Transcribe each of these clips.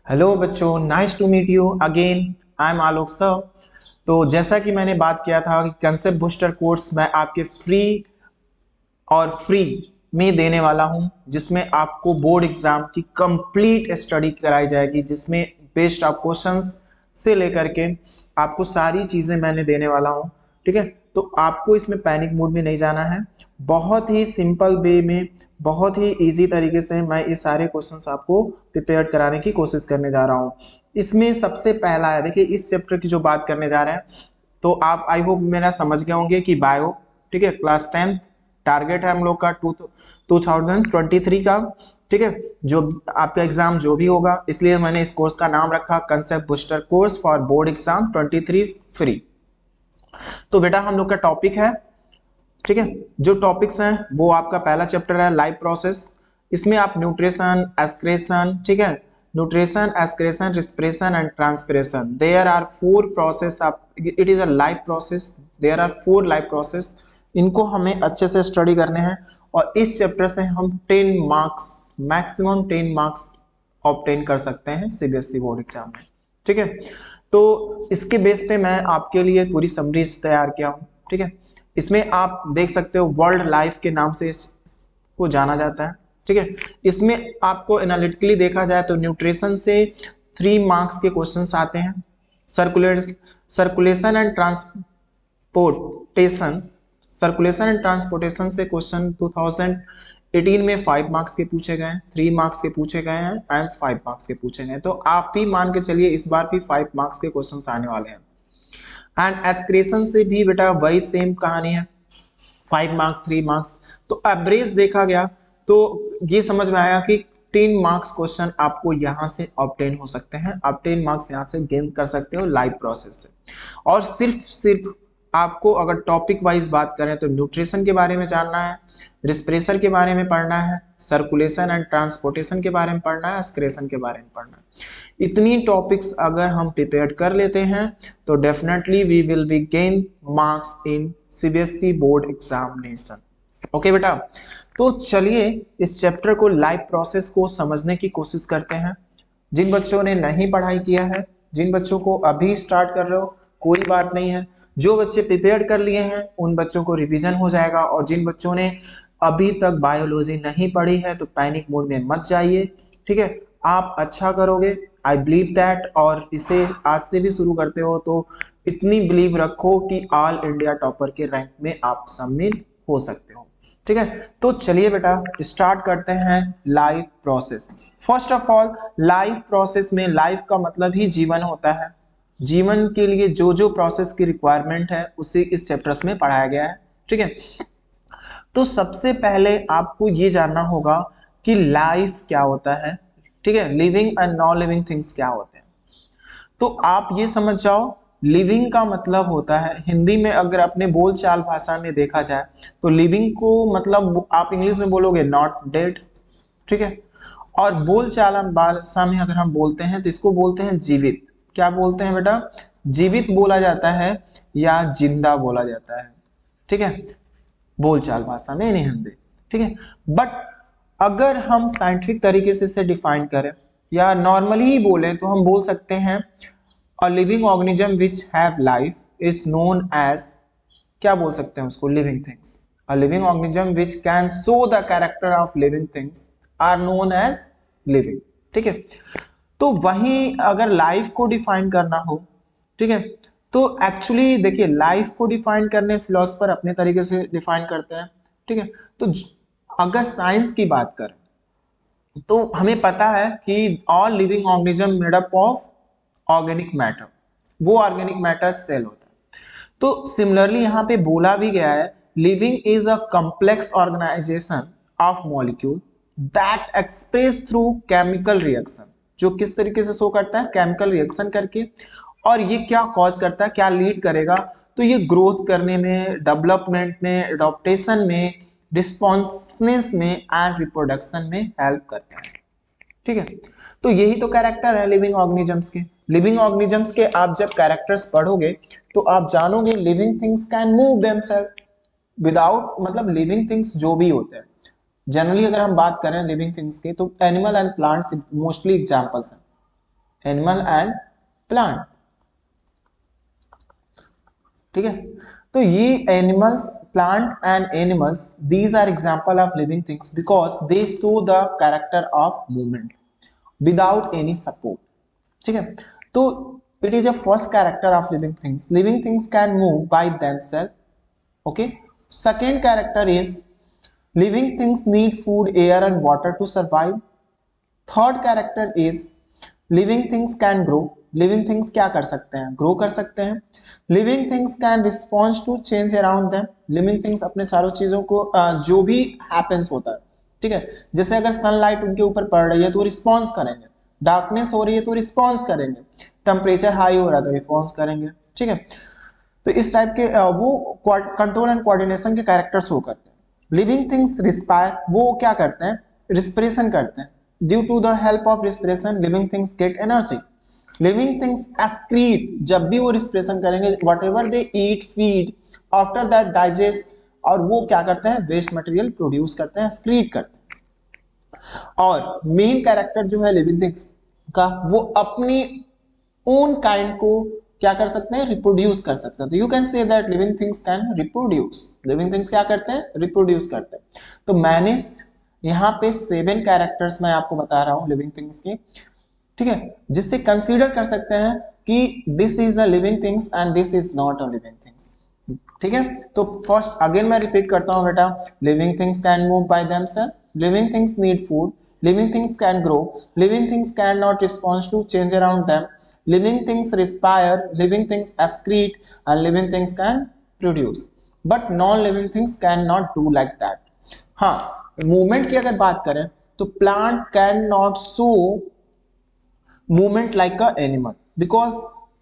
Hello बच्चों, nice to meet you again. I am Alok sir. तो जैसा कि मैंने बात किया था कि कंसेप्ट बूस्टर कोर्स मैं आपके फ्री में देने वाला हूं, जिसमें आपको बोर्ड एग्जाम की कंप्लीट स्टडी कराई जाएगी, जिसमें बेस्ड ऑफ क्वेश्चंस से लेकर के आपको सारी चीजें मैंने देने वाला हूं। ठीक है, तो आपको इसमें पैनिक मूड में नहीं जाना है। बहुत ही सिंपल वे में, बहुत ही इजी तरीके से मैं ये सारे क्वेश्चंस आपको प्रिपेयर कराने की कोशिश करने जा रहा हूँ। इसमें सबसे पहला है, देखिए इस चैप्टर की जो बात करने जा रहे हैं, तो आप आई होप मेरा समझ गए होंगे कि बायो, ठीक है, क्लास 10 टारगेट है हम लोग का 2023 का। ठीक है, जो आपका एग्जाम जो भी होगा, इसलिए मैंने इस कोर्स का नाम रखा concept booster course for board exam 23 free. तो बेटा हम लोग का टॉपिक है, ठीक है, जो टॉपिक्स हैं वो आपका पहला चैप्टर है लाइफ प्रोसेस। इसमें आप न्यूट्रिशन, एस्क्रेशन, ठीक है, nutrition, excretion, respiration and transpiration, there are four process. आप it is a life process, there are four life process. इनको हमें अच्छे से स्टडी करने हैं और इस चैप्टर से हम 10 मार्क्स, मैक्सिमम 10 मार्क्स ऑब्टेन कर सकते हैं सीबीएसई बोर्ड एग्जाम में। ठीक है, तो इसके बेस पे मैं आपके लिए पूरी समरीज तैयार किया हूँ। ठीक है, इसमें आप देख सकते हो वर्ल्ड लाइफ के नाम से इसको जाना जाता है। ठीक है, इसमें आपको एनालिटिकली देखा जाए तो न्यूट्रिशन से 3 मार्क्स के क्वेश्चंस आते हैं। Circulation and transportation, circulation and transportation से क्वेश्चन 2018 में 5 मार्क्स के पूछे गए हैं, 3 मार्क्स के पूछे गए हैं एंड 5 मार्क्स के पूछे गए हैं। तो आप ही मान के चलिए इस बार भी 5 मार्क्स के क्वेश्चंस आने वाले हैं। एंड एस्क्रेशन से भी बेटा वही सेम कहानी है, 5 मार्क्स, 3 मार्क्स। तो एवरेज देखा गया तो ये समझ में आया कि 10 मार्क्स क्वेश्चन आपको यहां से ऑब्टेन हो सकते हैं। आप 10 मार्क्स यहां से गेन कर सकते हो लाइव प्रोसेस से। और सिर्फ आपको अगर टॉपिक वाइज बात करें तो न्यूट्रिशन के बारे में जानना है, रिस्पिरेशन के बारे में पढ़ना है, सर्कुलेशन एंड ट्रांसपोर्टेशन के बारे में पढ़ना है, एस्क्रेशन के बारे में पढ़ना है। इतनी टॉपिक्स अगर हम प्रिपेयर कर लेते हैं तो definitely we will be gain marks in CBSE board examination. Okay बेटा, तो चलिए इस चैप्टर को, लाइव प्रोसेस को समझने की कोशिश करते हैं। जिन बच्चों ने नहीं पढ़ाई किया है, जिन बच्चों को अभी स्टार्ट कर रहे हो, कोई बात नहीं है। जो बच्चे प्रिपेयर कर लिए हैं उन बच्चों को रिवीजन हो जाएगा, और जिन बच्चों ने अभी तक बायोलॉजी नहीं पढ़ी है तो पैनिक मोड में मत जाइए। ठीक है, आप अच्छा करोगे, आई बिलीव दैट। और इसे आज से भी शुरू करते हो तो इतनी बिलीव रखो कि ऑल इंडिया टॉपर के रैंक में आप सम्मिलित हो सकते हो। ठीक है, तो चलिए बेटा स्टार्ट करते हैं life process. First of all, life process में लाइफ का मतलब ही जीवन होता है। जीवन के लिए जो जो प्रोसेस की रिक्वायरमेंट है उसे इस चैप्टर्स में पढ़ाया गया है। ठीक है, तो सबसे पहले आपको ये जानना होगा कि लाइफ क्या होता है। ठीक है, living and non living things क्या होते हैं। तो आप ये समझ जाओ, लिविंग का मतलब होता है, हिंदी में अगर अपने बोलचाल भाषा में देखा जाए तो लिविंग को मतलब आप इंग्लिश में बोलोगे नॉट डेड। ठीक है, और बोलचाल भाषा में अगर हम बोलते हैं तो इसको बोलते हैं जीवित। क्या बोलते हैं बेटा? जीवित बोला जाता है या जिंदा बोला जाता है। ठीक है, बोलचाल भाषा में, नहीं हिंदी। ठीक है, बट अगर हम साइंटिफिक तरीके से इसे डिफाइन करें या नॉर्मली ही बोले तो हम बोल सकते हैं a living organism which have life is known as, क्या बोल सकते हैं उसको? Living things. A living organism which can show the character of living things are known as living. ठीक है, तो वहीं अगर लाइफ को डिफाइन करना हो, ठीक है, तो एक्चुअली देखिए लाइफ को डिफाइन करने फिलोसफर अपने तरीके से डिफाइन करते हैं। ठीक है, तो अगर साइंस की बात करें तो हमें पता है कि all living organism made up of organic matter, वो ऑर्गेनिक मैटर सेल होता है। तो सिमिलरली यहाँ पे बोला भी गया है living is a complex organisation of molecule that express through chemical reaction, जो किस तरीके से शो करता है? केमिकल रिएक्शन करके। और ये क्या कॉज करता है, क्या लीड करेगा? तो ये ग्रोथ करने में, डेवलपमेंट में, एडॉप्टेशन में, रिस्पॉन्सनेस में एंड रिप्रोडक्शन में हेल्प करता है। ठीक है, तो यही तो कैरेक्टर है लिविंग ऑर्गेनिजम्स के। लिविंग ऑर्गेनिजम्स के आप जब कैरेक्टर्स पढ़ोगे तो आप जानोगे living things can move themselves without, मतलब लिविंग थिंग्स जो भी होते हैं, जनरली अगर हम बात करें लिविंग थिंग्स की तो animal and plants mostly examples हैं। एनिमल एंड प्लांट, ठीक है। तो ये animals, plant and animals, these are example of living things because they show the character of movement without any support, ठीक है। तो it is a first character of living things, living things can move by themselves, okay. Second character is living things need food, air and water to survive. Third character is living things can grow, living things क्या कर सकते हैं, grow कर सकते हैं। Living things can respond to change around them, living things अपने सारों चीजों को जो भी हैपेंस होता है, ठीक है, जैसे अगर सनलाइट उनके ऊपर पड़ रही है तो रिस्पॉन्स करेंगे, डार्कनेस हो रही है तो रिस्पॉन्स करेंगे, टेम्परेचर हाई हो रहा है तो रिस्पॉन्स करेंगे, ठीक है। तो इस टाइप के वो कंट्रोल एंड कोऑर्डिनेशन के कैरेक्टर्स हो करते हैं। लिविंग थिंग्स रिस्पायर, वो क्या करते हैं, रिस्पिरेशन करते हैं। Due to the help of respiration living things get energy. Living things excrete, जब भी वो रिस्पिरेशन करेंगे, whatever they eat feed after that digest, और वो क्या करते हैं, वेस्ट मटेरियल प्रोड्यूस करते हैं, एक्सक्रीट करते हैं। और मेन कैरेक्टर जो है लिविंग थिंग्स का, वो अपनी ओन काइंड को क्या कर सकते हैं, रिप्रोड्यूस कर सकते हैं। तो you can say that living things can reproduce, living things क्या करते हैं, रिप्रोड्यूस करते हैं। तो मैंने यहाँ पे 7 कैरेक्टर्स मैं आपको बता रहा हूँ लिविंग थिंग्स की, ठीक है, जिससे कंसीडर कर सकते हैं कि this is a living things and this is not a living things, ठीक है। तो फर्स्ट अगेन मैं रिपीट करता हूं बेटा, living things can move by themselves, living things need food, living things can grow, living things can not respond to change around them, living things respire, living things excrete and living things can produce, but non living things can not do like that. हाँ, movement की अगर बात करें तो plant can not show movement like a animal, because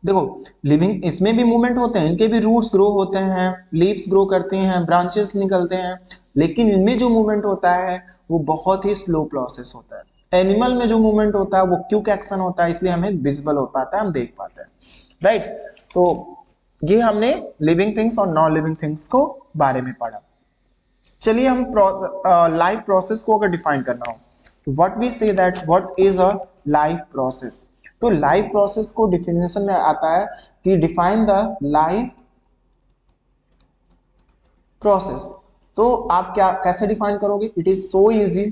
देखो living, इसमें भी movement होते हैं, इनके भी रूट्स ग्रो होते हैं, लीव्स ग्रो करती हैं, ब्रांचेस निकलते हैं, लेकिन इनमें जो मूवमेंट होता है वो बहुत ही स्लो प्रोसेस होता है। एनिमल में जो मूवमेंट होता है वो क्विक एक्शन होता है, इसलिए हमें विजिबल हो पाता है, हम देख पाते हैं, राइट। तो ये हमने लिविंग थिंग्स और नॉन लिविंग थिंग्स को बारे में पढ़ा। चलिए हम लाइफ प्रोसेस को अगर डिफाइन करना हो, what we say that what is a life process. तो लाइफ प्रोसेस को डिफिनेशन में आता है कि डिफाइन द लाइफ प्रोसेस। तो आप क्या कैसे डिफाइन करोगे, इट इज सो इजी,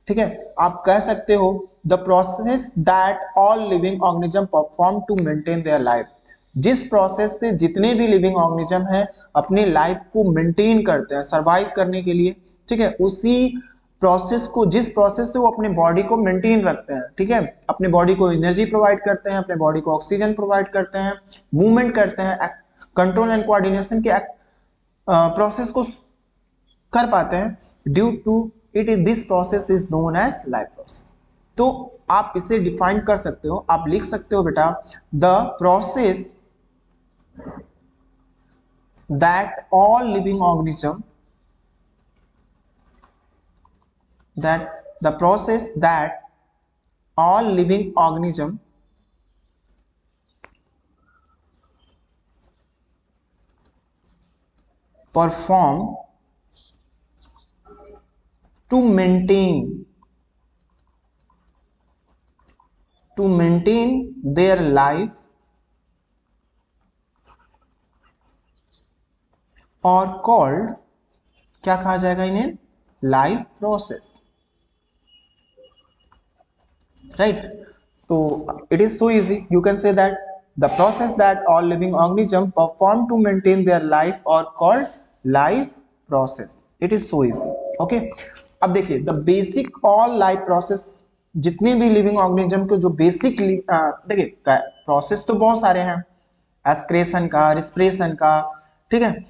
ठीक है। आप कह सकते हो the process that all living organism perform to maintain their life, जिस प्रोसेस से जितने भी लिविंग ऑर्गेनिज्म है अपनी लाइफ को मेंटेन करते हैं सरवाइव करने के लिए, ठीक है, उसी प्रोसेस को, जिस प्रोसेस से वो अपने बॉडी को मेंटेन रखते हैं, ठीक है, अपने बॉडी को एनर्जी प्रोवाइड करते हैं, अपने बॉडी को ऑक्सीजन प्रोवाइड करते हैं, मूवमेंट करते हैं, कंट्रोल एंड कोऑर्डिनेशन के प्रोसेस को कर पाते हैं, due to it is this process is known as life process. तो आप इसे डिफाइन कर सकते हो, आप लिख सकते हो बेटा, the process that all living organism that the process that all living organism perform to maintain their life और कॉल्ड, क्या कहा जाएगा इन्हें, लाइफ प्रोसेस, राइट। तो it is so easy, you can say that the process that all living organism perform to maintain their life और called life process, it is so easy, okay. अब देखिए the basic all life process, जितने भी living organism के जो basic, देखिए process तो बहुत सारे हैं, एस्पिरेशन का, रिस्पिरेशन का, ठीक है,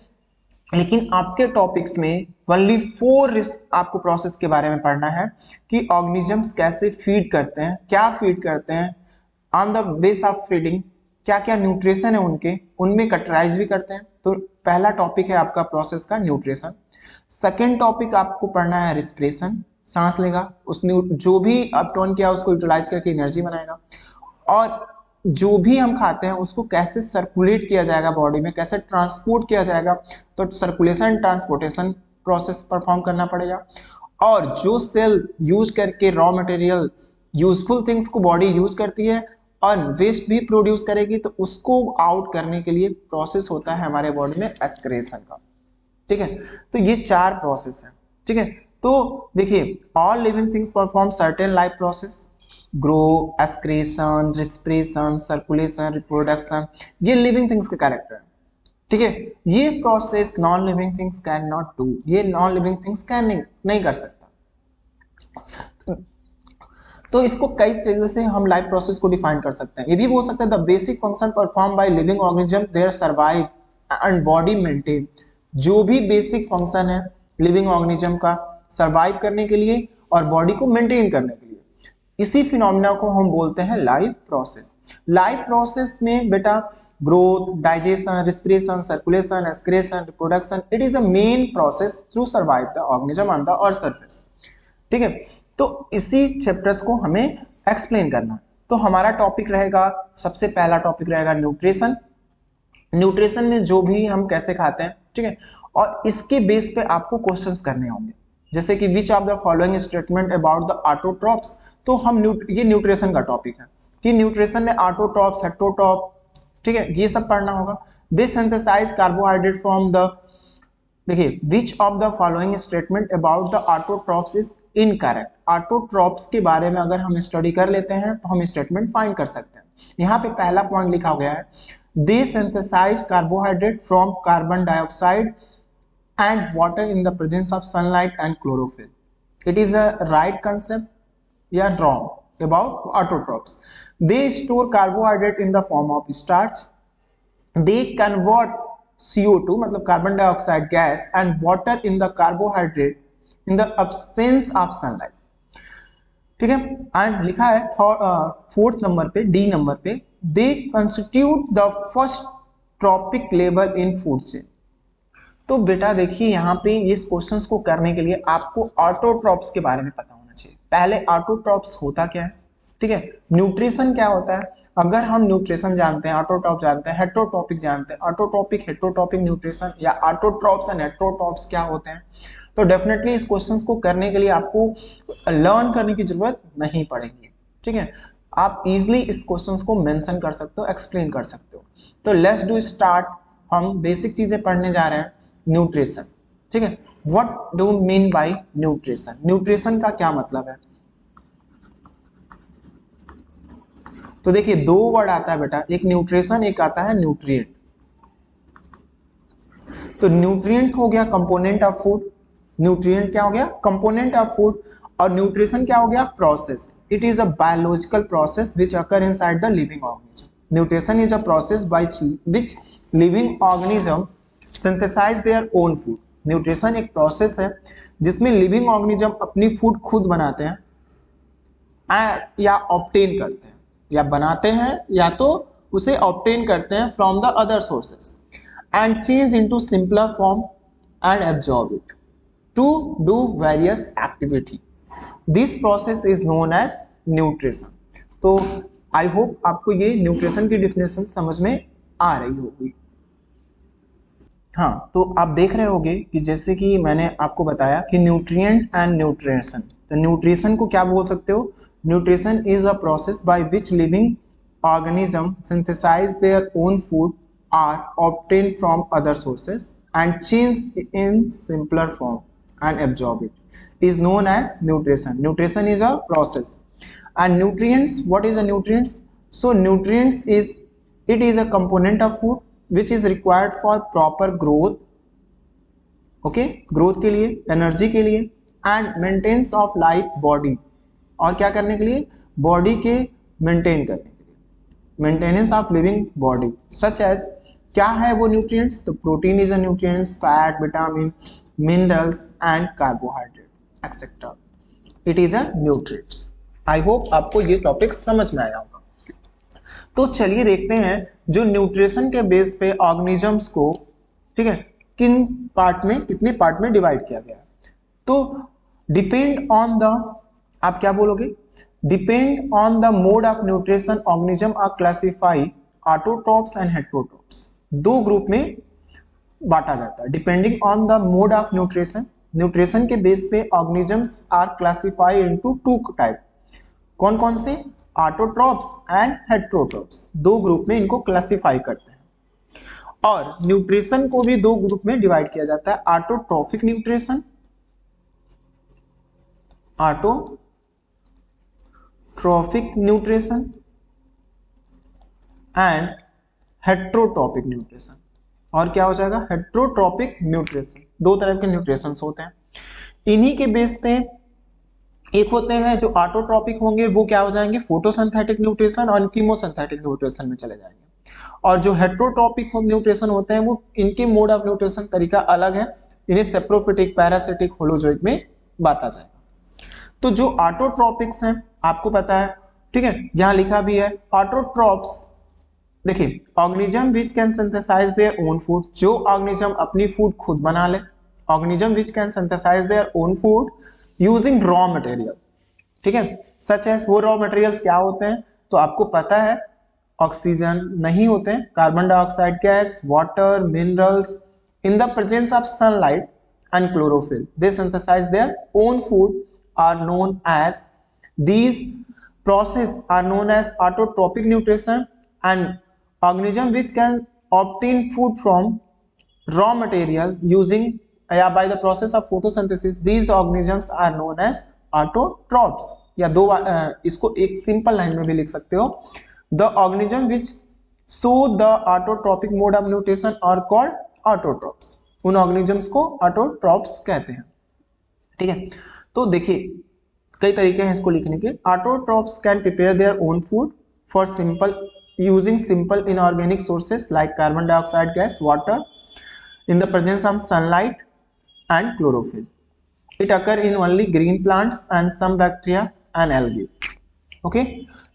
लेकिन आपके टॉपिक्स में ओनली 4 आपको प्रोसेस के बारे में पढ़ना है कि ऑर्गेनिजम्स कैसे फीड करते हैं, क्या फीड करते हैं, on the base of feeding क्या क्या न्यूट्रिशन है उनके, उनमें कटराइज भी करते हैं। तो पहला टॉपिक है आपका प्रोसेस का न्यूट्रिशन। सेकेंड टॉपिक आपको पढ़ना है रिस्पिरेशन, सांस लेगा, उस जो भी अप टर्न किया उसको यूटिलाइज करके एनर्जी बनाएगा, और जो भी हम खाते हैं उसको कैसे सर्कुलेट किया जाएगा बॉडी में, कैसे ट्रांसपोर्ट किया जाएगा, तो सर्कुलेशन ट्रांसपोर्टेशन प्रोसेस परफॉर्म करना पड़ेगा। और जो सेल यूज करके रॉ मटेरियल यूजफुल थिंग्स को बॉडी यूज करती है, और वेस्ट भी प्रोड्यूस करेगी, तो उसको आउट करने के लिए प्रोसेस होता है हमारे बॉडी में एक्सक्रेशन का। ठीक है, तो ये 4 प्रोसेस है। ठीक है, तो देखिए all living things perform certain life process, grow, excretion, respiration, circulation, reproduction, ये लिविंग थिंग्स के कैरेक्टर है। ठीक है, ये process non living things can not do, ये नॉन लिविंग थिंग्स कैन नहीं कर सकता। तो इसको कई तरीके से हम लाइफ प्रोसेस को डिफाइन कर सकते हैं। ये भी बोल सकते हैं the basic function perform by living organism their survive and body maintain, जो भी बेसिक फंक्शन है लिविंग ऑर्गेनिज्म का सर्वाइव करने के लिए और बॉडी को मेंटेन करने के लिए, इसी फिनोमिना को हम बोलते हैं लाइफ प्रोसेस। लाइफ प्रोसेस में बेटा growth, digestion, respiration, circulation, excretion, reproduction, it is the main process to survive the organism on the earth surface. ठीक है, तो इसी चैप्टर्स को हमें एक्सप्लेन करना। तो हमारा टॉपिक रहेगा, सबसे पहला टॉपिक रहेगा न्यूट्रिशन। न्यूट्रिशन में जो भी हम कैसे खाते हैं, ठीक है, और इसके बेस पे आपको क्वेश्चंस करने होंगे, जैसे कि विच of the following statement about the autotrophs. तो हम ये न्यूट्रिशन का टॉपिक है कि न्यूट्रिशन में ऑटोट्रॉप्स, हेटेरोट्रॉप, ठीक है, ये सब पढ़ना होगा। दे सिंथेसाइज कार्बोहाइड्रेट फ्रॉम द, देखिए विच of the following statement about the autotrophs is incorrect. Autotrophs के बारे में अगर हम स्टडी कर लेते हैं तो हम स्टेटमेंट फाइंड कर सकते हैं। यहाँ पे पहला पॉइंट लिखा गया है, they synthesise carbohydrate from carbon dioxide and water in the presence of sunlight and chlorophyll. It is a right concept या wrong about autotrophs. They store carbohydrate in the form of starch. They convert CO2 मतलब carbon dioxide gas and water in the carbohydrate in the absence of sunlight. ठीक है, and लिखा है fourth number पे, D number पे, they constitute the first trophic level in food chain. तो बेटा देखिए यहाँ पे इस क्वेश्चंस को करने के लिए आपको ऑटोट्रॉप्स के बारे में पता होना चाहिए। पहले ऑटोट्रॉप्स होता क्या है, ठीक है, न्यूट्रिशन क्या होता है। अगर हम न्यूट्रिशन जानते हैं, ऑटोट्रॉप जानते हैं, हेटेरोट्रॉपिक जानते हैं, ऑटोट्रॉपिक हेटेरोट्रॉपिक न्यूट्रिशन या ऑटोट्रॉप्स एंड हेटेरोट्रॉप्स क्या होते हैं, तो डेफिनेटली इस क्वेश्चंस को करने के लिए आपको लर्न करने की जरूरत नहीं पड़ेगी। ठीक है, आप इजिली इस क्वेश्चंस को मेंशन कर सकते हो, एक्सप्लेन कर सकते हो। तो लेट्स डू स्टार्ट। हम बेसिक चीजें पढ़ने जा रहे हैं। न्यूट्रिशन, ठीक है, what do mean by nutrition. Nutrition का क्या मतलब है, तो देखिए 2 वर्ड आता है बेटा, एक न्यूट्रिशन, एक आता है न्यूट्रिएंट। तो न्यूट्रिएंट हो गया कंपोनेंट ऑफ फूड, न्यूट्रिएंट क्या हो गया, कंपोनेंट ऑफ फूड, और न्यूट्रिशन क्या हो गया, process. It is a biological process which occur inside the living organism. Nutrition is a process by which living organism synthesise their own food. Nutrition एक process है जिसमें लिविंग ऑर्गेनिज्म अपनी food खुद बनाते हैं या ऑब्टेन करते हैं, या बनाते हैं या तो उसे ऑब्टेन करते हैं from the other sources and change into simpler form and absorb it to do various activity. This process is known as nutrition. तो आई होप आपको ये न्यूट्रिशन की डिफिनेशन समझ में आ रही होगी। हाँ, तो आप देख रहे होंगे कि जैसे कि मैंने आपको बताया कि न्यूट्रिएंट एंड न्यूट्रिशन। तो न्यूट्रिशन को क्या बोल सकते हो, nutrition is a process by which living organism synthesise their own food or obtain from other sources and change in simpler form and absorb it is known as nutrition. Nutrition is a process and nutrients, what is a nutrients, so nutrients is, it is a component of food which is required for proper growth, okay, growth के लिए, energy के लिए, and maintenance of life body, और क्या करने के लिए, body के मेंटेन करने के लिए, maintenance of living body. Such as क्या है वो न्यूट्रिएंट्स, तो protein is a nutrients, fat, vitamin, minerals and carbohydrate etcetera, it is a nutrients. I hope आपको ये टॉपिक समझ में आया होगा। तो चलिए देखते हैं जो न्यूट्रिशन के बेस पे ऑर्गेनिजम्स को, ठीक है, किन पार्ट में, कितने पार्ट में डिवाइड किया गया है। तो डिपेंड ऑन द, आप क्या बोलोगे, depend on the mode of nutrition organism are classify autotrophs and heterotrophs. 2 group में बांटा जाता है depending on the mode of nutrition. Nutrition के बेस पे organisms are classified into 2 type. कौन कौन से, ऑटोट्रॉप्स एंड हेटेरोट्रॉप्स, दो ग्रुप में इनको क्लासिफाई करते हैं। और न्यूट्रिशन को भी दो ग्रुप में डिवाइड किया जाता है, autotrophic nutrition, autotrophic nutrition and heterotrophic nutrition. और क्या हो जाएगा, हेटेरोट्रॉपिक न्यूट्रिशन। दो तरह के न्यूट्रिशंस होते हैं, इन्हीं के बेस पे एक होते हैं जो ऑटोट्रॉपिक होंगे, वो क्या हो जाएंगे, फोटोसिंथेटिक न्यूट्रिशन और कीमोसिंथेटिक न्यूट्रिशन में चले जाएंगे। और जो हेटेरोट्रॉपिक न्यूट्रिशन होते हैं वो इनके मोड ऑफ न्यूट्रिशन तरीका अलग है, इन्हें सेप्रोफिटिक, पैरासिटिक, होलोजोइक में बांटा जाएगा। तो जो ऑटोट्रॉपिक्स हैं आपको पता है, ठीक है, यहां लिखा भी है ऑटोट्रॉप्स। देखिए, organism which can synthesise their own food, जो ऑर्गेनिज्म अपनी फूड खुद बना ले, organism which can synthesise their own food using raw material, ठीक है, सच एज, वो रॉ मटेरियल्स क्या होते हैं, तो आपको पता है, ऑक्सीजन नहीं होते हैं, carbon dioxide gas, water, minerals, in the presence of sunlight and chlorophyll, they synthesize their own food, are known as, these process are known as autotrophic nutrition. And organism which can obtain food from raw material using by the process of photosynthesis, these organisms are known as autotrophs। या दो इसको एक simple line में भी लिख सकते हो, the organism which show the autotrophic mode of nutrition are called autotrophs। उन ऑर्गेनिजम्स को ऑटोट्रॉप्स कहते हैं, ठीक है। तो देखिए कई तरीके हैं इसको लिखने के, autotrophs can prepare their own food for simple using simple inorganic sources like carbon dioxide gas, water, in the presence of sunlight and chlorophyll. It occur in only green plants and some bacteria and algae. Okay,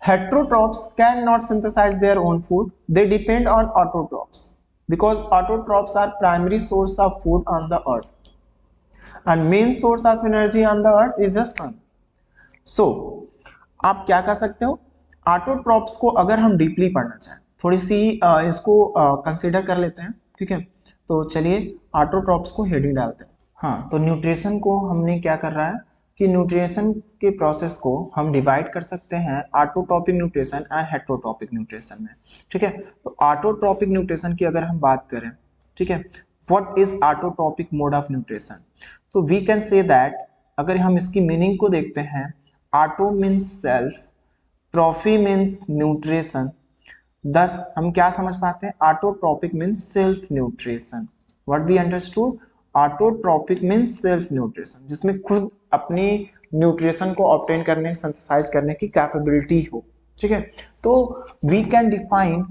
heterotrophs cannot synthesize their own food, they depend on autotrophs because autotrophs are primary source of food on the earth and main source of energy on the earth is the sun। So आप क्या कर सकते हो, autotrophs को अगर हम deeply पढ़ना चाहें, थोड़ी सी इसको कंसीडर कर लेते हैं, ठीक है। तो चलिए ऑटोट्रॉप्स को हेडिंग डालते हैं। हाँ, तो न्यूट्रिशन को हमने क्या कर रहा है कि न्यूट्रिशन के प्रोसेस को हम डिवाइड कर सकते हैं autotrophic nutrition and heterotrophic nutrition में, ठीक है। तो ऑटोट्रॉपिक न्यूट्रिशन की अगर हम बात करें, ठीक है, what is autotrophic mode of nutrition, तो वी कैन से दैट, अगर हम इसकी मीनिंग को देखते हैं, auto means self, trophy means nutrition, thus हम क्या समझ पाते हैं, autotrophic means self nutrition. What we understood, autotrophic means self nutrition, जिसमें खुद अपनी न्यूट्रिशन को ऑब्टेन करने, सिंथेसाइज करने की कैपेबिलिटी हो, ठीक है। तो we can define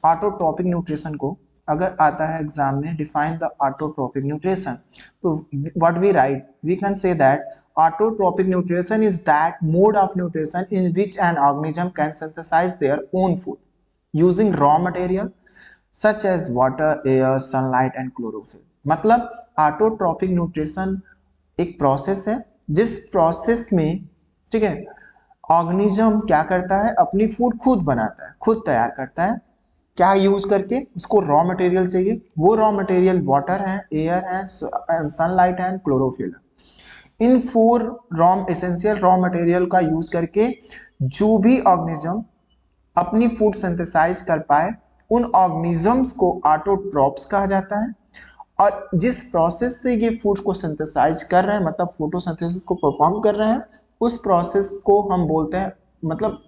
autotrophic nutrition को, अगर आता है एग्जाम में, डिफाइन द ऑटोट्रॉपिक न्यूट्रिशन, तो what we write, we can say that autotrophic nutrition is that mode of nutrition in which an organism can synthesize their own food using raw material such as water, air, sunlight and chlorophyll। मतलब autotrophic nutrition एक process है जिस process में, ठीक है, organism क्या करता है, अपनी फूड खुद बनाता है, खुद तैयार करता है, क्या यूज करके, उसको रॉ मटेरियल चाहिए, वो रॉ मटेरियल वाटर है, एयर है, सनलाइट है, क्लोरोफिल है। इन 4 एसेंशियल रॉ मटेरियल का यूज करके जो भी ऑर्गेनिज्म अपनी फूड सिंथेसाइज कर पाए, उन ऑर्गेनिजम्स को ऑटोट्रॉप्स कहा जाता है। और जिस प्रोसेस से ये फूड को सिंथेसाइज कर रहे हैं, मतलब फोटोसिंथेसिस को परफॉर्म कर रहे हैं, उस प्रोसेस को हम बोलते हैं, मतलब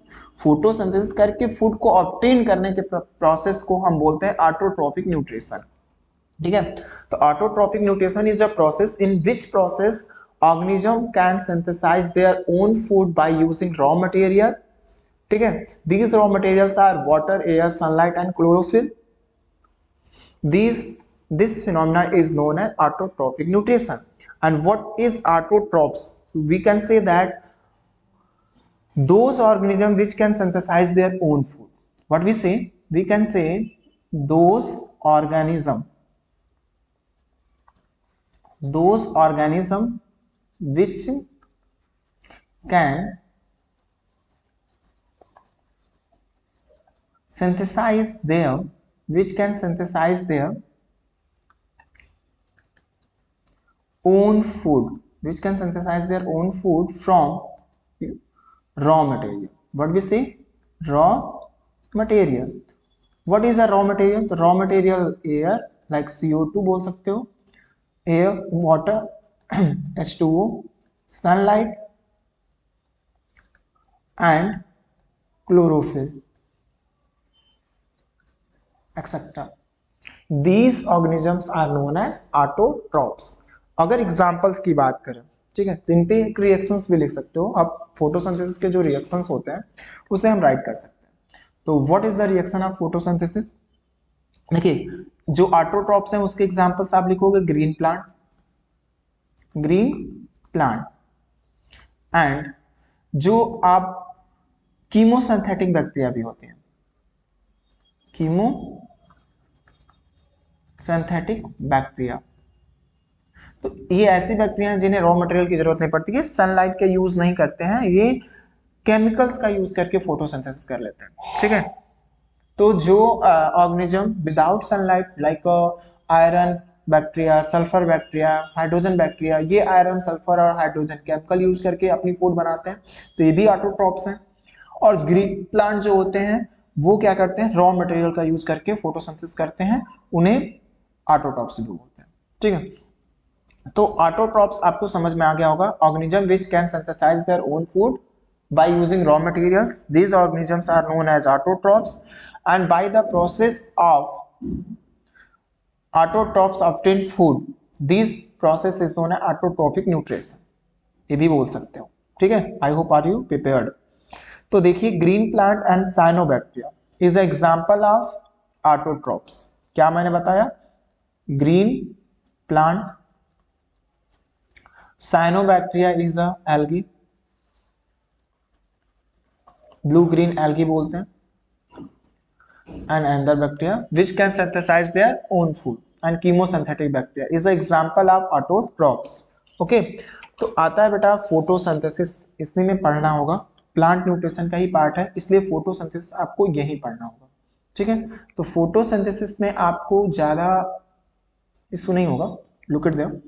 फोटोसिंथेसिस करके फूड को ऑब्टेन करने के प्रोसेस को हम बोलते हैं ऑटोट्रॉपिक न्यूट्रिशन, ठीक है। तो autotrophic nutrition is a process in which process organism can synthesize their own food by using raw material, ठीक है। These raw materials are water, air, sunlight and chlorophyll। This phenomena is known as autotrophic nutrition। And what is autotrophs? We can say that those organisms which can synthesize their own food, what we say, we can say those organism which can synthesize their own food, from raw material, what we say, raw material. What is a raw material? तो raw material air, like CO2 बोल सकते हो, air, water H2O, sunlight and chlorophyll etcetera. These organisms are known as autotrophs। अगर examples की बात करें, ठीक है, तो इन पे एक रिएक्शंस भी लिख सकते हो आप। फोटोसिंथेसिस के जो रिएक्शंस होते हैं उसे हम राइट कर सकते हैं। तो what is the reaction of photosynthesis? देखिए, जो ऑटोट्रॉप्स हैं उसके एग्जांपल्स आप लिखोगे green plant, green plant, and जो आप कीमोसिंथेटिक बैक्टीरिया भी होते हैं, कीमो सिंथेटिक बैक्टीरिया। तो ये ऐसी बैक्टीरिया हैं जिन्हें रॉ मटेरियल की जरूरत नहीं पड़ती है, सनलाइट का यूज नहीं करते हैं, ये केमिकल्स का यूज करके फोटोसिंथेसिस कर लेते हैं, ठीक है। तो जो organism without sunlight, like iron bacteria, sulphur bacteria, hydrogen bacteria, ये आयरन, सल्फर और हाइड्रोजन केमिकल यूज करके अपनी फूड बनाते हैं, तो ये भी ऑटोट्रॉप्स हैं। और ग्रीन प्लांट जो होते हैं वो क्या करते हैं, रॉ मटेरियल का यूज करके फोटोसिंथेसिस करते हैं, उन्हें ऑटोट्रॉप्स भी बोलते हैं, ठीक है। तो ऑटोट्रॉप्स आपको समझ में आ गया होगा, organism which can synthesise their own food by using raw materials. These organisms are known as autotrophs, and by the process of autotrophs obtain food, this process is known as autotrophic nutrition, ये भी बोल सकते हो, ठीक है। I hope are you prepared. तो देखिए, green plant and cyanobacteria is a example of autotrophs. क्या मैंने बताया? Green plant, cyanobacteria is a algae, blue green algae बोलते हैं, and another bacteria which can synthesize their own food, and chemosynthetic bacteria is an example of autotrophs। okay, तो आता है बेटा photosynthesis, इसी में पढ़ना होगा, प्लांट न्यूट्रिशन का ही पार्ट है, इसलिए फोटोसिंथेसिस आपको यही पढ़ना होगा, ठीक है। तो फोटोसिंथेसिस में आपको ज्यादा इशू नहीं होगा, लुक एट देयर।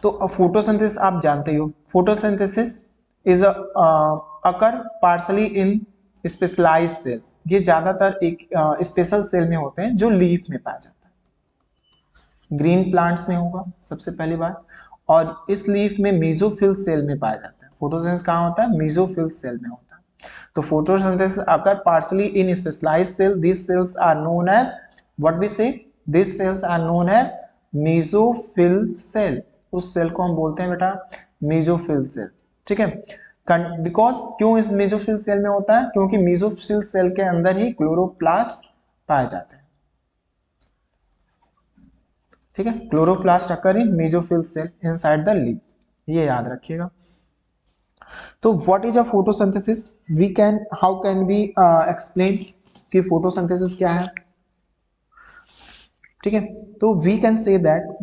तो फोटोसिंथेसिस आप जानते ही हो, photosynthesis is occur partially in specialised cell. ये ज्यादातर एक स्पेशल सेल में होते हैं जो लीफ में पाया जाता है, ग्रीन प्लांट्स में होगा सबसे पहली बात, और इस लीफ में मेसोफिल सेल में पाया जाता है। फोटोसिंथेसिस कहाँ होता है? मेसोफिल सेल में होता है। तो photosynthesis occur partially in specialised cell, this cells are known as, what we say, this cells are known as mesophyll cell. उस सेल को हम बोलते हैं बेटा मेसोफिल सेल, ठीक है। बिकॉज क्यों इस मेसोफिल सेल में होता है? क्योंकि मेसोफिल सेल के अंदर ही क्लोरोप्लास्ट पाए जाते हैं, ठीक है। Chloroplast occur in mesophyll cell inside the leaf, ये याद रखिएगा। तो what is a photosynthesis? We can, how can be explain कि फोटोसिंथेसिस क्या है, ठीक है। तो we can say that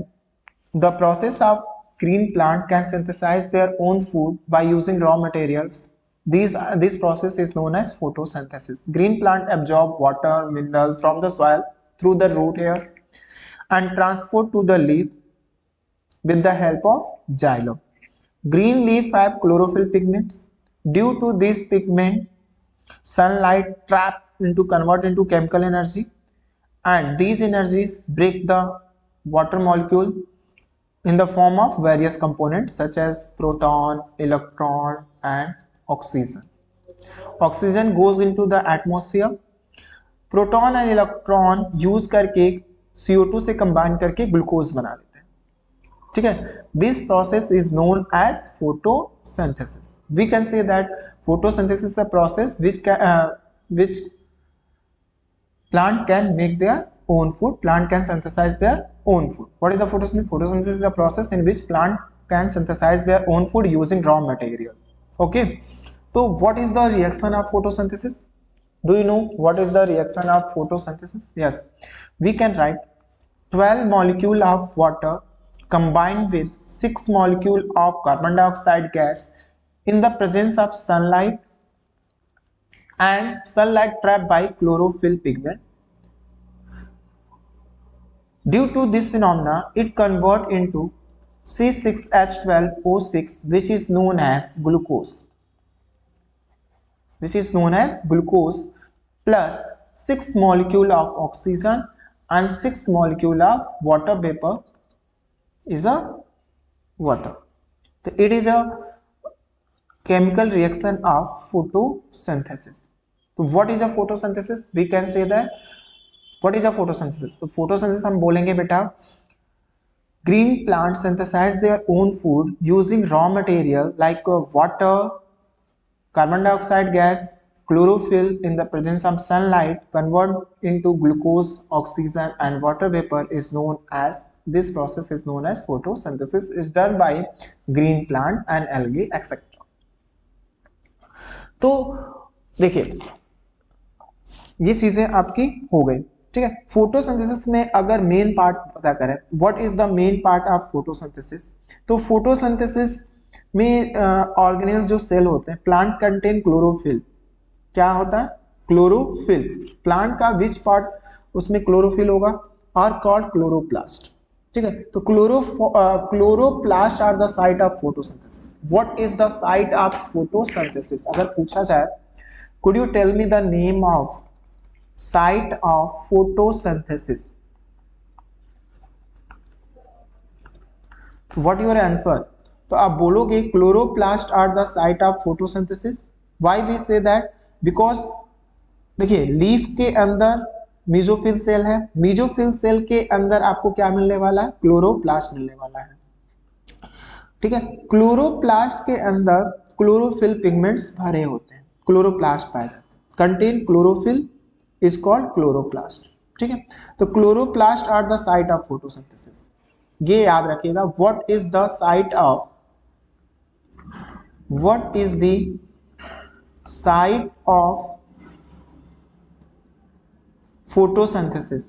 the process of green plant can synthesize their own food by using raw materials. This process is known as photosynthesis. Green plant absorb water, minerals from the soil through the root hairs and transport to the leaf with the help of xylem. Green leaf have chlorophyll pigments. Due to this pigment, sunlight trap into convert into chemical energy, and these energies break the water molecule in the form of various components such as proton, electron and oxygen. Oxygen goes into the atmosphere. Proton and electron use करके CO2 से combine करके glucose बना लेते हैं, ठीक है। This process is known as photosynthesis. We can say that photosynthesis is a process which plant can make their own food, plant can synthesize their own food. What is the photosynthesis? Photosynthesis is a process in which plant can synthesize their own food using raw material, okay। So what is the reaction of photosynthesis? Do you know what is the reaction of photosynthesis? Yes, we can write 12 molecule of water combined with 6 molecule of carbon dioxide gas in the presence of sunlight and sunlight trapped by chlorophyll pigment. Due to this phenomena, it converts into C6H12O6 which is known as glucose, plus 6 molecule of oxygen and 6 molecule of water vapor is a water. So it is a chemical reaction of photosynthesis. So what is a photosynthesis? We can say that what is a photosynthesis? तो photosynthesis हम बोलेंगे बेटा, green plants synthesize their own food using raw material like water, carbon dioxide gas, chlorophyll in the presence of sunlight convert into glucose, oxygen and water vapor is known as, this process is known as photosynthesis, is done by green plant and algae etc. तो देखिए ये चीजें आपकी हो गई, ठीक है। Photosynthesis में अगर मेन पार्ट पता करें, what is the main part of photosynthesis, तो फोटोसिंथेसिस में ऑर्गेनेल जो सेल होते हैं, प्लांट कंटेन क्लोरोफिल, क्या होता है क्लोरोफिल, प्लांट का विच पार्ट उसमें क्लोरोफिल होगा और कॉल्ड क्लोरोप्लास्ट, ठीक है। तो chloroplast are the site of photosynthesis. What is the site of photosynthesis अगर पूछा जाए, could you tell me the name of site of photosynthesis, तो व्हाट योर आंसर, तो आप बोलोगे chloroplast are the site of photosynthesis. Why we say that, because देखिए leaf के अंदर मेसोफिल सेल है, मेसोफिल सेल के अंदर आपको क्या मिलने वाला है, क्लोरोप्लास्ट मिलने वाला है, ठीक है। क्लोरोप्लास्ट के अंदर क्लोरोफिल पिगमेंट्स भरे होते हैं, क्लोरोप्लास्ट पाए जाते हैं, contain chlorophyll is called chloroplast, ठीक है। तो chloroplast are the site of photosynthesis, ये याद रखिएगा। What is the site of, what is the site of photosynthesis,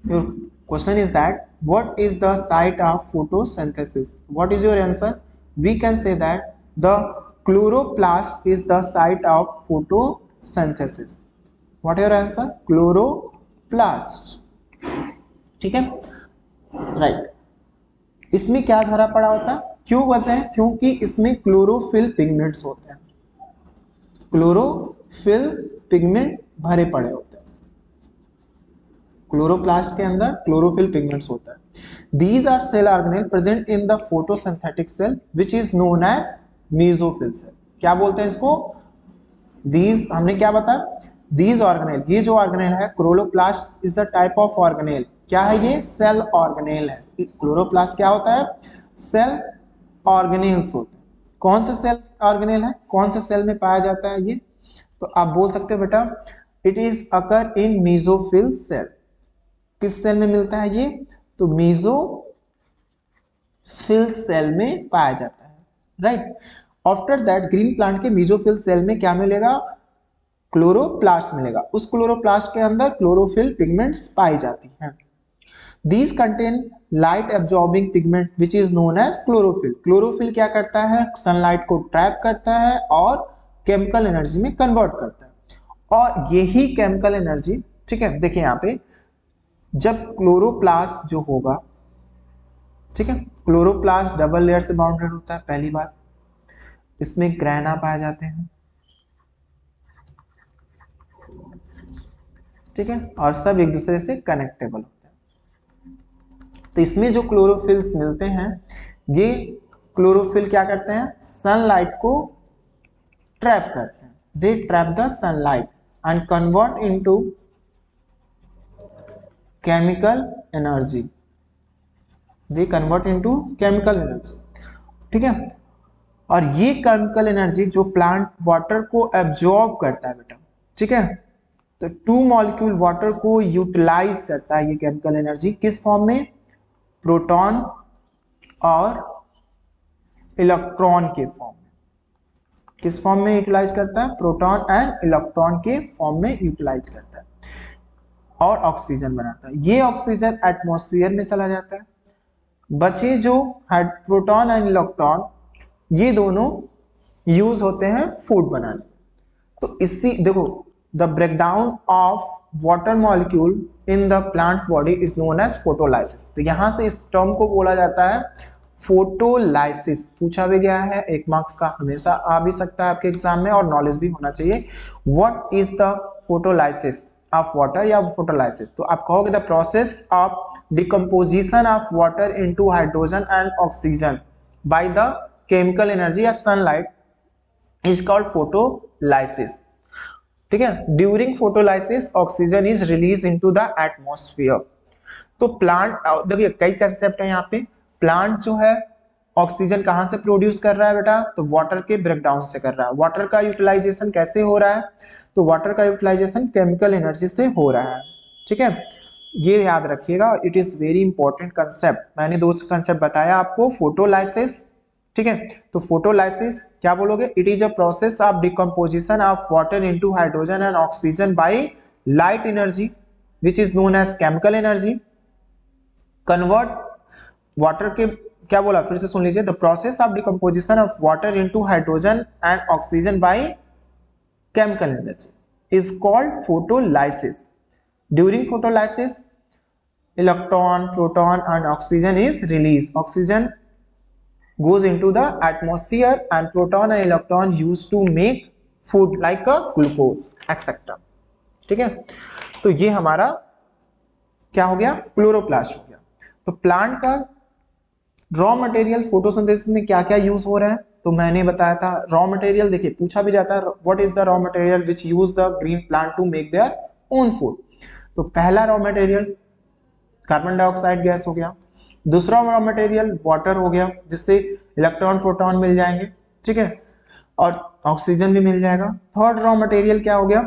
your question is that what is the site of photosynthesis, what is your answer? We can say that the chloroplast is the site of photosynthesis. What your answer? Chloroplast, ठीक है, right. इसमें क्या भरा पड़ा होता है, क्यों कहते हैं, क्योंकि इसमें क्लोरोफिल पिगमेंट्स होते हैं, क्लोरोफिल पिगमेंट भरे पड़े होते हैं, क्लोरोप्लास्ट के अंदर क्लोरोफिल पिगमेंट्स होता है। These are cell organelle present in the photosynthetic cell which is known as mesophyll cell. क्या बोलते हैं इसको, दीज हमने क्या बताया, दीज ऑर्गेनेल, ये जो ऑर्गेनेल है chloroplast is the type of organelle, क्या है ये, सेल ऑर्गेनेल है। क्लोरोप्लास्ट क्या होता है, सेल ऑर्गेनेल्स होते हैं। कौन सा सेल ऑर्गेनेल है, कौन से सेल में पाया जाता है ये, तो आप बोल सकते हो बेटा it is occur in mesophyll cell. किस सेल में मिलता है ये, तो मेसोफिल सेल में पाया जाता है, right. After that green plant के मेसोफिल सेल में क्या मिलेगा, क्लोरोप्लास्ट मिलेगा, उस क्लोरोप्लास्ट के अंदर क्लोरोफिल पिगमेंट्स पाई जाती हैं। These contain light absorbing pigment which is known as chlorophyll. Chlorophyll क्या करता है, सनलाइट को ट्रैप करता है और केमिकल एनर्जी में कन्वर्ट करता है। और यही केमिकल एनर्जी, ठीक है, देखिए यहाँ पे जब क्लोरोप्लास्ट जो होगा, ठीक है, क्लोरोप्लास्ट डबल लेयर से बाउंडेड होता है, पहली बात, इसमें ग्रैना पाए जाते हैं, ठीक है, और सब एक दूसरे से कनेक्टेबल होते हैं। तो इसमें जो क्लोरोफिल्स मिलते हैं, ये क्लोरोफिल क्या करते हैं, सनलाइट को ट्रैप करते हैं, they trap the sunlight and convert into chemical energy, they convert into chemical energy, ठीक है। और ये केमिकल एनर्जी जो प्लांट वाटर को एब्जॉर्ब करता है बेटा, ठीक है, तो 2 मॉलिक्यूल वाटर को यूटिलाइज करता है ये केमिकल एनर्जी, किस फॉर्म में, प्रोटॉन और इलेक्ट्रॉन के फॉर्म में। किस फॉर्म में यूटिलाइज करता है, प्रोटॉन एंड इलेक्ट्रॉन के फॉर्म में यूटिलाइज करता है और ऑक्सीजन बनाता है। ये ऑक्सीजन एटमॉस्फेयर में चला जाता है, बचे जो प्रोटॉन एंड इलेक्ट्रॉन ये दोनों यूज होते हैं फूड बनाने। तो इसी देखो the breakdown of water molecule in the plants body is known as photolysis. तो यहाँ से इस टर्म को बोला जाता है फोटोलाइसिस। पूछा भी गया है, 1 मार्क्स का हमेशा आ भी सकता है आपके एग्जाम में, और नॉलेज भी होना चाहिए। What is the photolysis of water या फोटोलाइसिस? तो आप कहोगे the process of decomposition of water into hydrogen and oxygen by the chemical energy या सनलाइट इज कॉल्ड फोटोलाइसिस। ठीक है, during photolysis oxygen is release into the atmosphere. तो plant, देखिए कई कंसेप्ट है यहाँ पे। प्लांट जो है ऑक्सीजन कहाँ से प्रोड्यूस कर रहा है बेटा? तो वाटर के ब्रेकडाउन से कर रहा है। वाटर का यूटिलाइजेशन कैसे हो रहा है? तो वाटर का यूटिलाइजेशन केमिकल एनर्जी से हो रहा है। ठीक है, ये याद रखिएगा, it is very important concept. मैंने 2 कंसेप्ट बताया आपको, फोटोलाइसिस। ठीक है, तो फोटोलाइसिस क्या बोलोगे? It is a process of decomposition of water into hydrogen and oxygen by light energy which is known as chemical energy. Convert water के, क्या बोला फिर से सुन लीजिए, the process of decomposition of water into hydrogen and oxygen by chemical energy is called photolysis. During photolysis electron, proton and oxygen is release. Oxygen goes into the atmosphere and proton and electron used to make food like a glucose etc. ठीक है, तो ये हमारा क्या हो गया? Chloroplast हो गया। तो प्लांट का रॉ मटेरियल फोटोसिंथेसिस में क्या क्या यूज हो रहा है? तो मैंने बताया था रॉ मटेरियल, देखिए पूछा भी जाता है what is the raw material which use the green plant to make their own food. तो पहला raw material carbon dioxide gas हो गया। दूसरा रॉ मटेरियल वाटर हो गया, जिससे इलेक्ट्रॉन प्रोटॉन मिल जाएंगे। ठीक है, और ऑक्सीजन भी मिल जाएगा। थर्ड रॉ मटेरियल क्या हो गया?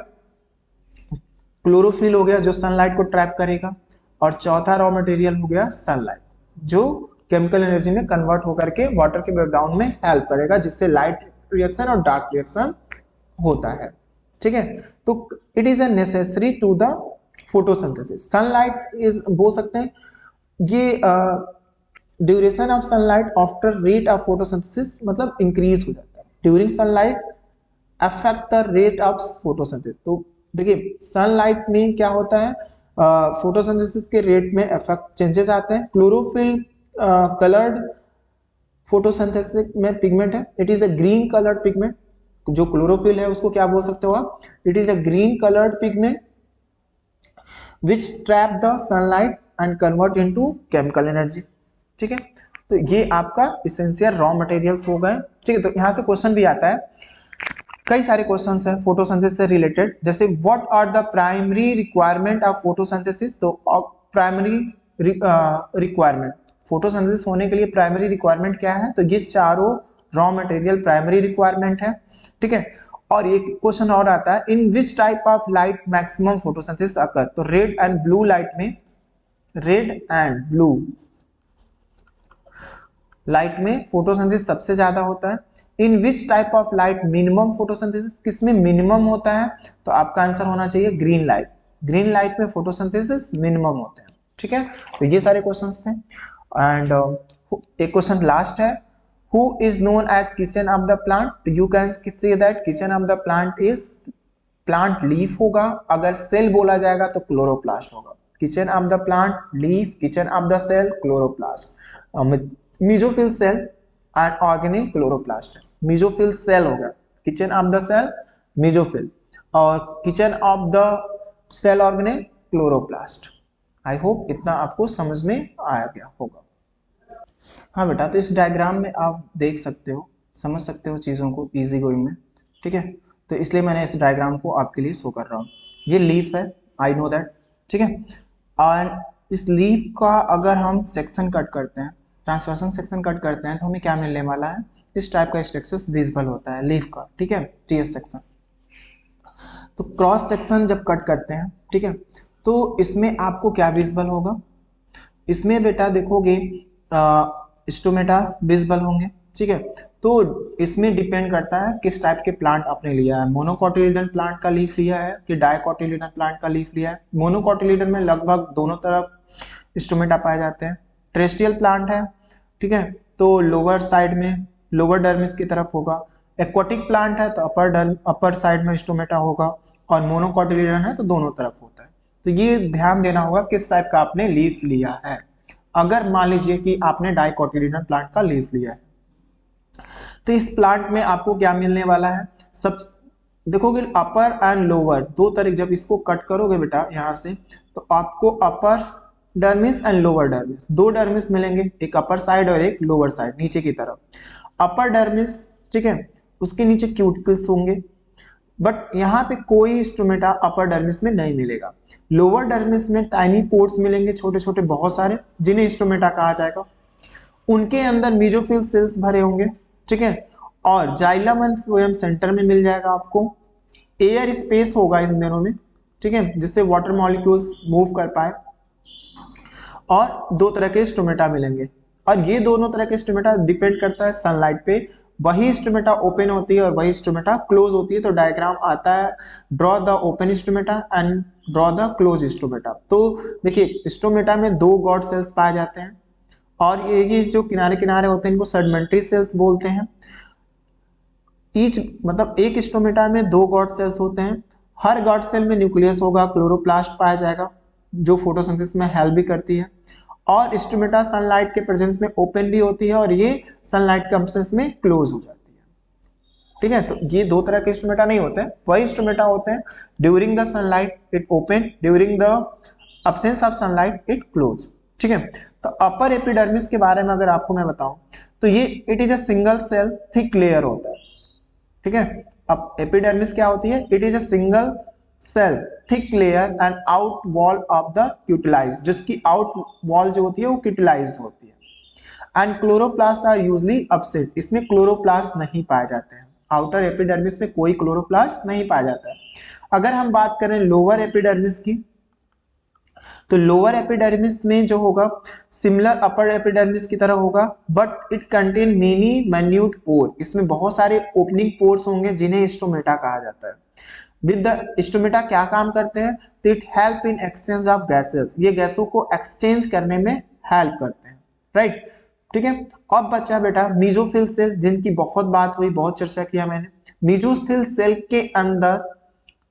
क्लोरोफिल हो गया, जो सनलाइट को ट्रैप करेगा। और चौथा रॉ मटेरियल हो गया सनलाइट, जो केमिकल एनर्जी में कन्वर्ट होकर के वाटर के ब्रेकडाउन में हेल्प करेगा, जिससे लाइट रिएक्शन और डार्क रिएक्शन होता है। ठीक है, तो it is a necessary to the photosynthesis. Sunlight is, बोल सकते हैं ये duration of sunlight after rate of photosynthesis मतलब इंक्रीज हो जाता है। During sunlight affect the rate of photosynthesis. तो देखिए सनलाइट में क्या होता है, फोटोसिंथेसिस के रेट में अफेक्ट चेंजेस आते हैं। क्लोरोफिल कलर्ड फोटोसिंथेसिस में पिगमेंट है, it is a green coloured pigment. जो क्लोरोफिल है उसको क्या बोल सकते हो आप? It is a green coloured pigment which trap the sunlight and convert into chemical energy। ठीक है, तो ये आपका इसेंशियल रॉ मटेरियल्स हो गए। ठीक है, तो यहाँ से क्वेश्चन भी आता है, कई सारे क्वेश्चंस हैं फोटोसिंथेसिस से रिलेटेड, जैसे what are the primary requirement of photosynthesis. तो प्राइमरी रिक्वायरमेंट, फोटोसिंथेसिस होने के लिए प्राइमरी रिक्वायरमेंट क्या है? तो ये चारों रॉ मटेरियल प्राइमरी रिक्वायरमेंट है। ठीक है, और एक क्वेश्चन और आता है, in which type of light maximum photosynthesis occur. तो रेड एंड ब्लू लाइट में, रेड एंड ब्लू लाइट में फोटोसिंथेसिस सबसे ज्यादा होता है। In which type of light minimum photosynthesis, किसमें मिनिमम होता है? तो आपका आंसर होना चाहिए ग्रीन लाइट। ग्रीन लाइट में फोटोसिंथेसिस मिनिमम होते हैं। ठीक है, तो ये सारे क्वेश्चंस थे। एंड एक क्वेश्चन लास्ट है, who is known as kitchen of the plant। you can say that kitchen of the plant is plant leaf होगा, अगर सेल बोला जाएगा तो क्लोरोप्लास्ट होगा। kitchen of the plant leaf, kitchen of the cell chloroplast. Mesophyll cell and organelle chloroplast है। Mesophyll cell होगा, kitchen of the cell mesophyll, और kitchen of the cell organelle chloroplast. I hope इतना आपको समझ में आया गया होगा। हाँ बेटा, तो इस डायग्राम में आप देख सकते हो, समझ सकते हो चीज़ों को इजी गोइंग में। ठीक है, तो इसलिए मैंने इस डायग्राम को आपके लिए शो कर रहा हूँ। ये लीफ है, आई नो दैट। ठीक है, और इस लीफ का अगर हम सेक्शन कट करते हैं, ट्रांसवर्सन सेक्शन कट करते हैं, तो हमें क्या मिलने वाला है? इस टाइप का स्ट्रक्चर विजिबल होता है लीफ का। ठीक है, टीएस सेक्शन। तो क्रॉस सेक्शन जब कट करते हैं, ठीक है, तो इसमें आपको क्या विजिबल होगा? इसमें बेटा देखोगे स्टोमेटा विजिबल होंगे। ठीक है, तो इसमें डिपेंड करता है किस टाइप के प्लांट आपने लिया है। मोनोकोटिलीडन प्लांट का लीफ लिया है कि डाइकोटिलीडन प्लांट का लीफ लिया है। मोनोकोटिलीडन में लगभग दोनों तरफ स्टोमेटा पाए जाते हैं। टेरेस्ट्रियल प्लांट है, ठीक है, तो लोअर साइड में, लोअर डर्मिस की तरफ होगा। एक्वाटिक प्लांट है तो अपर साइड में स्टोमेटा होगा, और मोनोकोटिलीडन है तो दोनों तरफ होता है। तो ये ध्यान देना होगा किस टाइप का आपने लीफ लिया है। अगर मान लीजिए कि आपने डाइकोटिलीडन प्लांट का लीफ लिया है तो इस प्लांट में आपको क्या मिलने वाला है, सब देखोगे अपर एंड लोअर दो तरह, जब इसको कट करोगे बेटा यहाँ से तो आपको अपर डर्मिस एंड लोअर डर्मिस दो डर्मिस मिलेंगे, एक अपर साइड और एक लोअर साइड नीचे की तरफ। अपर डर्मिस ठीक है, उसके नीचे क्यूटिकल्स होंगे, बट यहाँ पे कोई स्टोमेटा अपर डर्मिस में नहीं मिलेगा। लोअर डर्मिस में टाइनी पोर्स मिलेंगे, छोटे छोटे बहुत सारे, जिन्हें स्टोमेटा कहा जाएगा। उनके अंदर मीजोफिल सेल्स भरे होंगे, ठीक है, और जाइलम एंड फ्लोएम सेंटर में मिल जाएगा आपको। एयर स्पेस होगा इन दोनों में, ठीक है, जिससे वाटर मॉलिक्यूल्स मूव कर पाए। और दो तरह के स्टोमेटा मिलेंगे, और ये दोनों तरह के स्टोमेटा डिपेंड करता है सनलाइट पे। वही स्टोमेटा ओपन होती है और वही स्टोमेटा क्लोज होती है। तो डायग्राम आता है, draw the open stomata and draw the close stomata. तो देखिए स्टोमेटा में दो गॉड सेल्स पाए जाते हैं, और ये जो किनारे किनारे होते हैं इनको सेडमेंट्री सेल्स बोलते हैं। ईच मतलब एक स्टोमेटा में दो गॉड सेल्स होते हैं। हर गॉड सेल में न्यूक्लियस होगा, क्लोरोप्लास्ट पाया जाएगा जो फोटोसिंथेसिस में हेल्प भी करती है। और स्टोमेटा सनलाइट के प्रेजेंस में ओपन भी होती है और ये सनलाइट के एब्सेंस में क्लोज हो जाती है, ठीक है। तो ये दो तरह के स्टोमेटा नहीं होते हैं, वही स्टोमेटा होते हैं during the sunlight it open, during the absence of sunlight it close, ठीक है। तो अपर एपिडर्मिस के बारे में अगर आपको मैं बताऊं तो ये it is a single cell thick layer होता है, ठीक है। अब एपिडर्मिस क्या होती है, it is a single cell thick layer and out wall of the cutinised, जिसकी आउट वॉल जो होती है वो क्यूटिलाइज होती है। And chloroplast are usually absent, इसमें क्लोरोप्लास्ट नहीं पाए जाते हैं। आउटर एपिडर्मिस में कोई क्लोरोप्लास्ट नहीं पाया जाता है। अगर हम बात करें लोअर एपिडर्मिस की, तो लोअर एपिडर्मिस में जो होगा सिमिलर अपर एपिडर्मिस की तरह होगा, but it contain many minute pore, इसमें बहुत सारे ओपनिंग पोर्स होंगे जिन्हें स्टोमेटा कहा जाता है। विद द स्टोमेटा क्या काम करते हैं, तो it help in exchange of gases, ये गैसों को एक्सचेंज करने में हेल्प करते हैं, राइट, ठीक है। अब बचा बेटा मीजोफिल सेल, जिनकी बहुत बात हुई, बहुत चर्चा किया मैंने। मीजोफिल सेल के अंदर,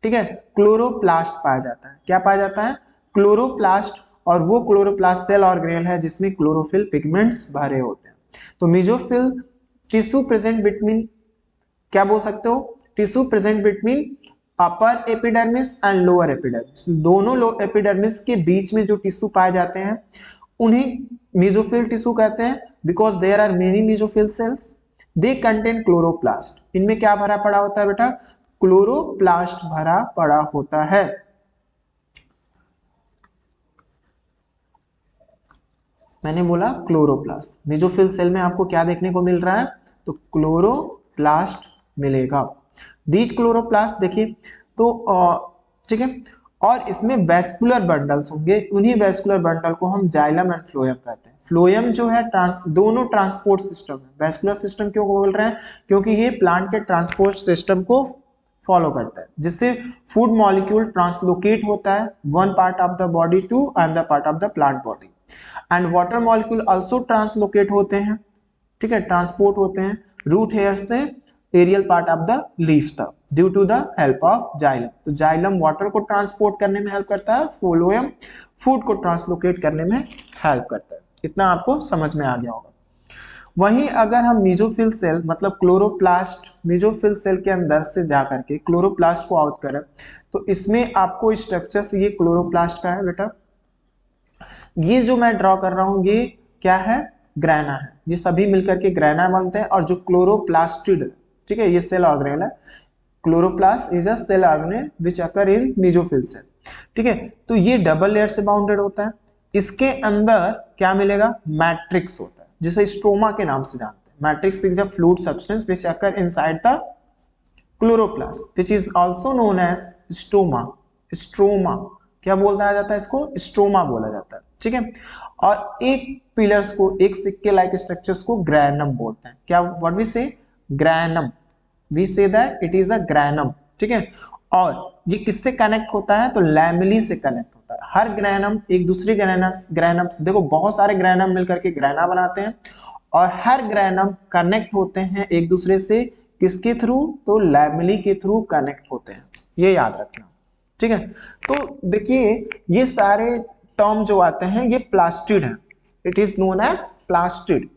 ठीक है, क्लोरोप्लास्ट पाया जाता है। क्या पाया जाता है, क्लोरोप्लास्ट, और वो क्लोरोप्लास्ट सेल ऑर्गेनेल है जिसमें क्लोरोफिल पिगमेंट्स भरे होते हैं। तो मीजोफिल टिश्यू प्रेजेंट बिटवीन, क्या बोल सकते हो, tissue present between upper epidermis and lower epidermis, दोनों एपिडर्मिस के बीच में जो टिश्यू पाए जाते हैं उन्हें मीजोफिल टिश्यू कहते हैं, because there are many mesophyll cells, they contain chloroplast. इनमें क्या भरा पड़ा होता है बेटा, क्लोरोप्लास्ट भरा पड़ा होता है। मैंने बोला क्लोरोप्लास्ट, मेसोफिल सेल में आपको क्या देखने को मिल रहा है, तो क्लोरोप्लास्ट मिलेगा। दीज क्लोरोप्लास्ट देखिए तो ठीक है, और इसमें वेस्कुलर बंडल्स होंगे, उन्हीं वेस्कुलर बंडल को हम जाइलम एंड फ्लोएम कहते हैं। फ्लोएम जो है दोनों ट्रांसपोर्ट सिस्टम है। वेस्कुलर सिस्टम क्यों बोल रहे हैं, क्योंकि ये प्लांट के ट्रांसपोर्ट सिस्टम को फॉलो करता है, जिससे फूड मॉलिक्यूल ट्रांसलोकेट होता है one part of the body to another part of the plant body, and water molecule also translocate होते हैं, ठीक है, ट्रांसपोर्ट होते हैं रूट हेयर से aerial part of the leaf तक due to the help of xylem. तो xylem water को ट्रांसपोर्ट करने में हेल्प करता है, फ्लोएम फूड को ट्रांसलोकेट करने में हेल्प करता है। इतना आपको समझ में आ गया होगा। वहीं अगर हम मीजोफिल सेल मतलब क्लोरोप्लास्ट, मीजोफिल सेल के अंदर से जाकर के क्लोरोप्लास्ट को आउट करें तो इसमें आपको स्ट्रक्चर से ये क्लोरोप्लास्ट का है बेटा, ये जो मैं ड्रॉ कर रहा हूं ये क्या है, ग्रैना है। ये सभी मिलकर के ग्रैना बनते हैं। और जो क्लोरोप्लास्टिड, ठीक है, ये सेल ऑर्गेनेल है। Chloroplast is a cell organelle which occur in mesophyll cell, ठीक है। तो ये डबल लेयर से बाउंडेड होता है। इसके अंदर क्या मिलेगा, मैट्रिक्स होता है, जिसे स्ट्रोमा के नाम से जानते हैं। Matrix is a fluid substance which occur inside the chloroplast which is also known as stoma. Stroma क्या बोलता जाता है, इसको स्ट्रोमा बोला जाता है, ठीक है। और एक पिलर्स को, एक सिक्के लाइक स्ट्रक्चर्स को ग्रैनम बोलते हैं। क्या, what we say, granum, we say that it is a granum, ठीक है। और ये किससे कनेक्ट होता है, तो लैमेली से कनेक्ट होता है। हर ग्रैनम एक दूसरे ग्रैनम देखो बहुत सारे ग्रैनम मिलकर के ग्रैना बनाते हैं, और हर ग्रैनम कनेक्ट होते हैं एक दूसरे से, किसके थ्रू, तो लैमेली के थ्रू कनेक्ट होते हैं, ये याद रखना। ठीक है। तो देखिए ये सारे टर्म जो आते हैं ये प्लास्टिड है, it is known as plastid.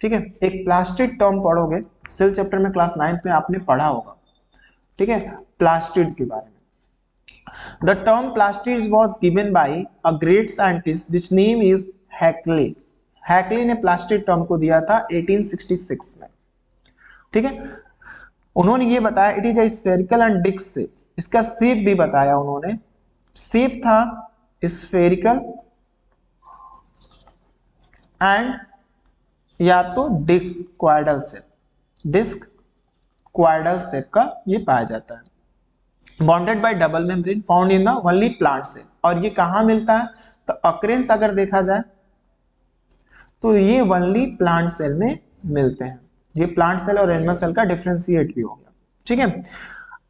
ठीक है, एक प्लास्टिड टर्म पढ़ोगे सेल चैप्टर में, क्लास 9th में आपने पढ़ा होगा। ठीक है, प्लास्टिड के बारे में। The term plastid was given by a great scientist which name is Haeckel. Haeckel ने प्लास्टिड टर्म को दिया था 1866 में। ठीक है, उन्होंने ये बताया it is a spherical and disc shape, इसका शेप भी बताया उन्होंने, शेप था स्फेरिकल एंड या तो डिस्क क्वाड्रल शेप, डिस्क क्वाड्रल शेप का ये पाया जाता है। Bonded by double membrane found in the only plant cell, और ये कहां मिलता है, तो अक्रेंस अगर देखा जाए तो ये ओनली प्लांट सेल में मिलते हैं। ये प्लांट सेल और एनिमल सेल का डिफरेंशिएट भी हो गया। ठीक है,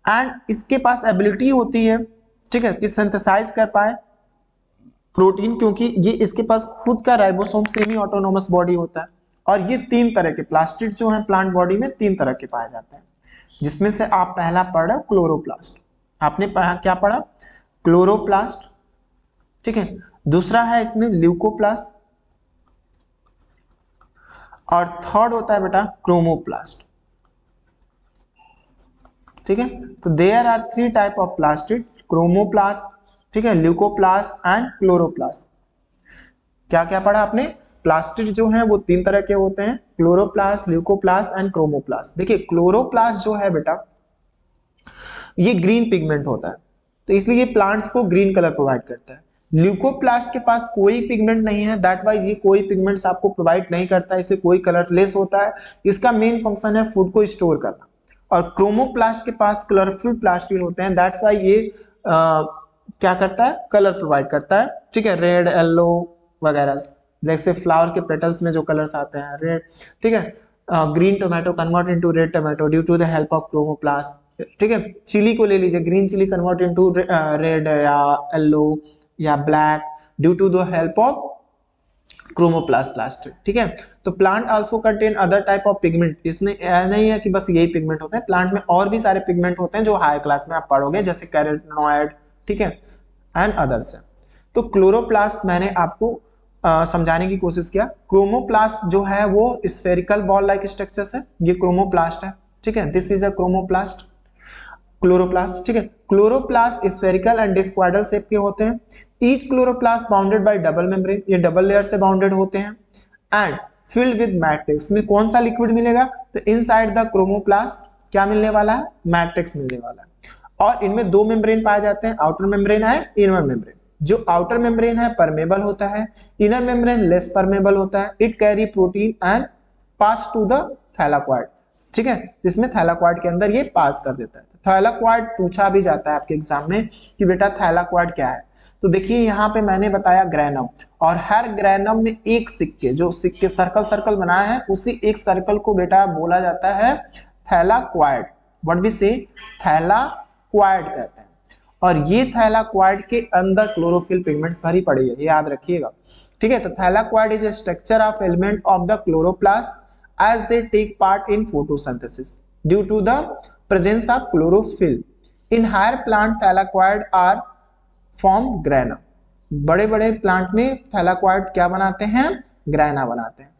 एंड इसके पास एबिलिटी होती है, ठीक है, कि सिंथेसाइज कर पाए प्रोटीन, क्योंकि ये इसके पास खुद का राइबोसोम सेमी ऑटोनोमस बॉडी होता है। और ये 3 तरह के प्लास्टिड जो हैं प्लांट बॉडी में 3 तरह के पाए जाते हैं, जिसमें से आप पहला पढ़ा क्लोरोप्लास्ट। आपने पढ़ा, क्या पढ़ा, क्लोरोप्लास्ट। ठीक है, दूसरा है इसमें ल्यूकोप्लास्ट, और थर्ड होता है बेटा क्रोमोप्लास्ट। ठीक है, तो there are 3 type of plastid, chromoplast, ठीक है, ल्यूकोप्लास्ट एंड क्लोरोप्लास्ट। क्या क्या पढ़ा आपने, प्लास्टिड जो है वो 3 तरह के होते हैं, क्लोरोप्लास्ट, ल्यूकोप्लास्ट एंड क्रोमोप्लास्ट। देखिए क्लोरोप्लास्ट जो है बेटा ये ग्रीन पिगमेंट होता है, तो इसलिए ये प्लांट्स को ग्रीन कलर प्रोवाइड करता है। ल्यूकोप्लास्ट के पास कोई पिगमेंट नहीं है, दैट वाइज ये कोई पिगमेंट्स आपको प्रोवाइड नहीं करता है, इसलिए कोई कलरलेस होता है। इसका मेन फंक्शन है फूड को स्टोर करना। और क्रोमोप्लास्ट के पास कलरफुल प्लास्टिड होते हैं, दैट्स वाई ये क्या करता है, कलर प्रोवाइड करता है। ठीक है, रेड, येलो वगैरह, जैसे फ्लावर के पेटल्स में जो कलर्स आते हैं रेड। ठीक है, green tomato convert into red tomato due to the help of chromoplast. ठीक है, चिली को ले लीजिए, green chilli convert into red या येलो या black due to the help of chromoplast plastid. ठीक है, तो plant also contain other type of pigment, इसमें नहीं है कि बस यही पिगमेंट होते हैं, प्लांट में और भी सारे पिगमेंट होते हैं जो हाई क्लास में आप पढ़ोगे, जैसे कैरोटीनॉइड, ठीक है, एंड अदर्स है। तो क्लोरोप्लास्ट मैंने आपको समझाने की कोशिश किया। क्रोमोप्लास्ट जो है वो स्फेरिकल बॉल लाइक स्ट्रक्चर है, ये क्रोमोप्लास्ट है। ठीक है, this is a chromoplast, chloroplast. ठीक है, chloroplast spherical and disc क्वाड्रल shape के होते हैं। Each chloroplast bounded by double membrane, ये डबल लेयर से बाउंडेड होते हैं, एंड फिल्ड विद मैट्रिक्स। में कौन सा लिक्विड मिलेगा, तो इनसाइड द क्रोमोप्लास्ट क्या मिलने वाला है, मैट्रिक्स मिलने वाला है। और इनमें 2 मेम्ब्रेन पाए जाते हैं, आउटर मेम्ब्रेन है, इनर मेम्ब्रेन। जो आउटर मेम्ब्रेन है परमेबल होता है, इनर मेम्ब्रेन लेस परमेबल होता है। It carry protein and pass to the thylakoid. ठीक है, जिसमें थैलाक्वाइड के अंदर ये पास कर देता है। थैलाक्वाइड पूछा भी जाता है आपके एग्जाम में कि बेटा थैलाक्वाइड क्या है, तो देखिए यहाँ पे मैंने बताया ग्रैनम, और हर ग्रैनम में एक सिक्के, जो सिक्के सर्कल सर्कल बनाया है, उसी एक सर्कल को बेटा बोला जाता है थैलाक्वाइड। व्हाट वी से, थैलाक्वाइड कहते हैं। और ये थैलाक्वाइड के अंदर क्लोरोफिल पिगमेंट्स भरी पड़ी है, ये याद रखिएगा। ठीक है, तो thylakoid is a structure of element of the chloroplast as they take part in photosynthesis due to the presence of chlorophyll. In higher plant thylakoid are formed grana. बड़े बड़े प्लांट में थैलाक्वाइड क्या बनाते हैं, ग्रैना बनाते हैं।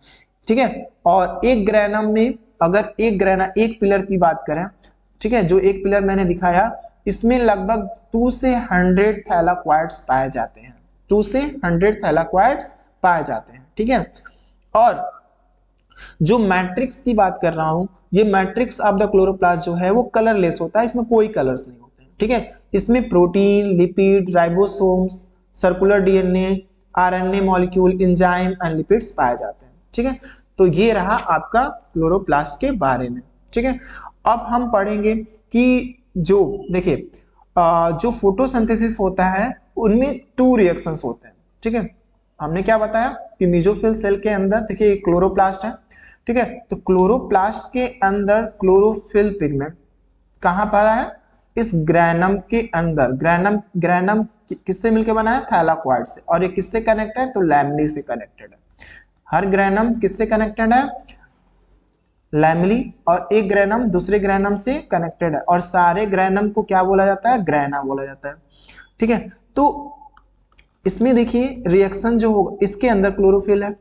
ठीक है, और एक ग्रैनम में अगर एक ग्रैना, एक पिलर की बात करें, ठीक है, जो एक पिलर मैंने दिखाया, इसमें लगभग 2 से 100 थैलाक्वाइड्स पाए जाते हैं, 2 से 100 थैलाक्वाइड्स पाए जाते हैं। ठीक है, और जो मैट्रिक्स की बात कर रहा हूं, ये मैट्रिक्स ऑफ द क्लोरोप्लास्ट जो है वो कलरलेस होता है, इसमें कोई कलर्स नहीं होते हैं। ठीक है, इसमें protein, lipid, ribosomes, circular DNA, RNA molecule, enzyme and lipids पाए जाते हैं। ठीक है, तो ये रहा आपका क्लोरोप्लास्ट के बारे में। ठीक है, अब हम पढ़ेंगे कि जो देखिए जो फोटोसिंथेसिस होता है उनमें 2 रिएक्शंस होते हैं। ठीक है, हमने क्या बताया कि मेसोफिल सेल के अंदर देखिए क्लोरोप्लास्ट है। ठीक है, तो क्लोरोप्लास्ट के अंदर क्लोरोफिल पिगमेंट कहां पर है, इस ग्रैनम के अंदर। ग्रैनम किससे मिलकर बना है, थैलाक्वाइड से, और ये किससे कनेक्टेड है, तो लैमिनी से कनेक्टेड है। हर ग्रैनम किससे कनेक्टेड है, लैमिनी, और एक ग्रैनम दूसरे ग्रैनम से कनेक्टेड है, और सारे ग्रैनम को क्या बोला जाता है, ग्रैना बोला जाता है। ठीक है, तो इसमें देखिए रिएक्शन जो होगा, इसके अंदर क्लोरोफिल है,